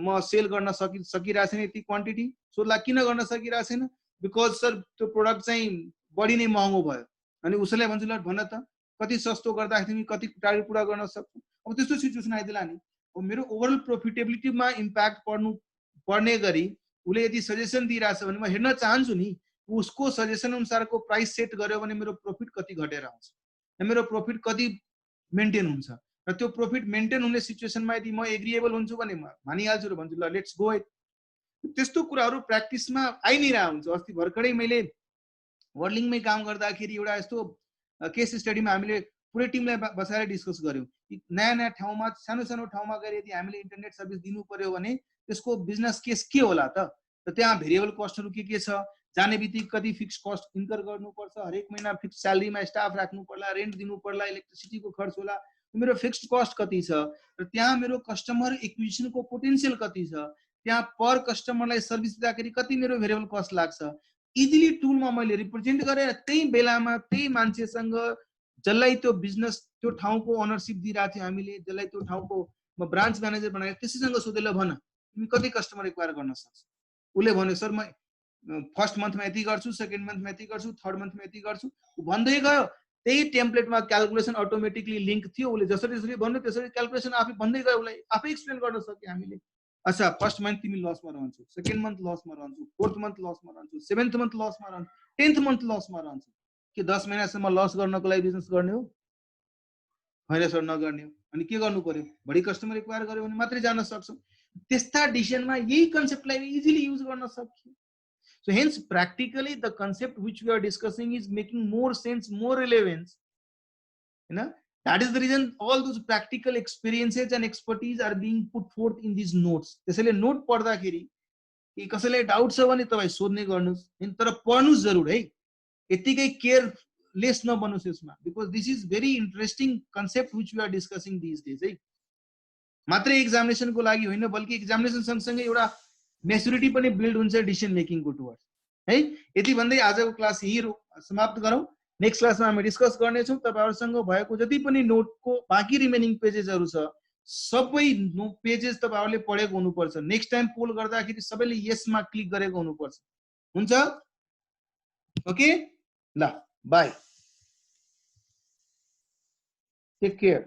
म सेल गर्न सकिरहेको छैन यति क्वान्टिटी। सोध्ला किन गर्न सकिरहेको छैन? बिकज सर त्यो प्रोडक्ट चाहिँ बढी नै महँगो भयो। अनि उसैलाई भन्छु ल भन त कति सस्तो गर्दाखेरि तिमी कति टार्गेट पूरा गर्न सक्छौ? अब त्यस्तो सिचुएसन आइदिला नि, अब मेरो ओभरअल प्रॉफिटेबिलिटीमा इम्प्याक्ट पर्ने गरी उसले यदि सजेसन दिइरहेछ भने म हेर्न चाहन्छु नि उसको सजेसन अनुसारको प्राइस सेट गर्यो भने मेरो प्रॉफिट कति घटेर आउँछ र मेरो प्रॉफिट कति मेन्टेन हुन्छ र त्यो प्रॉफिट मेन्टेन हुने सिचुएसनमा यदि म एग्रिएबल हुन्छु भने म मानिहाल्छु र भन्छु ल लेट्स गो इट। त्यस्तो कुराहरू प्र्याक्टिसमा आइ नै रहा हुन्छ। अस्ति भर्खरै मैले वर्लिङमै काम गर्दाखेरि एउटा यस्तो केस स्टडीमा हामीले पुरै टिमलाई बसाएर डिस्कस गर्यौं। नयाँ नयाँ ठाउँमा सानो सानो ठाउँमा गएर यदि हामीले इन्टरनेट सर्भिस दिनु पर्यो भने त्यसको बिजनेस केस के होला त? त्यहाँ भेरिएबल कस्टहरू के छ, जाने बित्तिकै कति फिक्स कस्ट इन्कर गर्नुपर्छ, हरेक महिना फिक्स स्यालेरीमा स्टाफ राख्नु पर्ला, रेन्ट दिनु पर्ला, इलेक्ट्रिसिटीको खर्च होला, मेरो फिक्स्ड कस्ट कति छ र त्यहाँ मेरो कस्टमर एक्विजिसनको पोटेन्शियल कति छ, त्यहाँ पर कस्टमरलाई सर्भिस दिँदाखेरि कति मेरो भेरिएबल कस्ट लाग्छ, इजिली टुलमा मैले रिप्रेजेन्ट गरेर त्यही बेलामा त्यही मान्छेसँग जसलाई त्यो बिजनेस त्यो ठाउँको ओनरशिप दिइरहेको थियो हामीले, जसलाई त्यो ठाउँको म ब्रान्च म्यानेजर बनाएको त्यसैसँग सोधेर भन तिमी कति कस्टमर एक्वायर गर्न सक्छौ। उसले भन्यो सर म फर्स्ट मन्थमा यति गर्छु, सेकेन्ड मन्थमा यति गर्छु, थर्ड मन्थमा यति गर्छु, उ भन्दै गयो। त्यही टेम्प्लेटमा क्याल्कुलेसन अटोमेटिकली लिङ्क थियो, उसले जसरी जसरी भन्यो त्यसरी क्याल्कुलेसन आफै भन्दै गयो, उसलाई आफै एक्सप्लेन गर्न सक्यो हामीले। अच्छा फर्स्ट मन्थ तिमी लसमा रहन्छौ, सेकेन्ड मन्थ लसमा रहन्छौ, फोर्थ मन्थ लसमा रहन्छौ, सेभेन्थ मन्थ लसमा रहन्छौ, 10th मन्थ लसमा रहन्छौ। के 10 महिनासम्म लस गर्नको लागि बिजनेस गर्ने हो? होइन सर नगर्ने हो। अनि के गर्नु पर्यो? बढी कस्टमर एक्वायर गर्यो भने मात्रै जान सक्छौ। त्यस्ता डिसिजनमा यही कन्सेप्टलाई इजिली युज गर्न सकियो। So hence practically the concept which we are discussing is making more sense, more relevance. You know, that is the reason all those practical experiences and expertise are being put forth in these notes. त्यसैले नोट पढ्दाखेरि कि कसैलाई डाउट छ भने तपाई सोध्ने गर्नुस्, तर पढ्नुस् जरुर है। यतिकै केयरलेस नबन्नुस् यसमा, because this is very interesting concept which we are discussing these days है। मात्रै एक्जामिनेसन को लागि होइन बल्कि एक्जामिनेसन सँगसँगै एउटा मेच्युरिटी पनि बिल्ड हुन्छ डिसिजन मेकिङ को टुवर्ड्स है। यति भन्दै आजको क्लास यही समाप्त गरौँ। नेक्स्ट क्लासमा हामी डिस्कस गर्नेछौँ तपाईहरुसँग भएको जति पनि नोटको बाँकी रिमेनिङ पेजेसहरु छ सबै पेजेस तपाईहरुले पढेको हुनुपर्छ। नेक्स्ट टाइम पोल गर्दाखेरि सबैले यसमा क्लिक गरेको हुनुपर्छ। हुन्छ? ओके ल बाई, टेक केयर।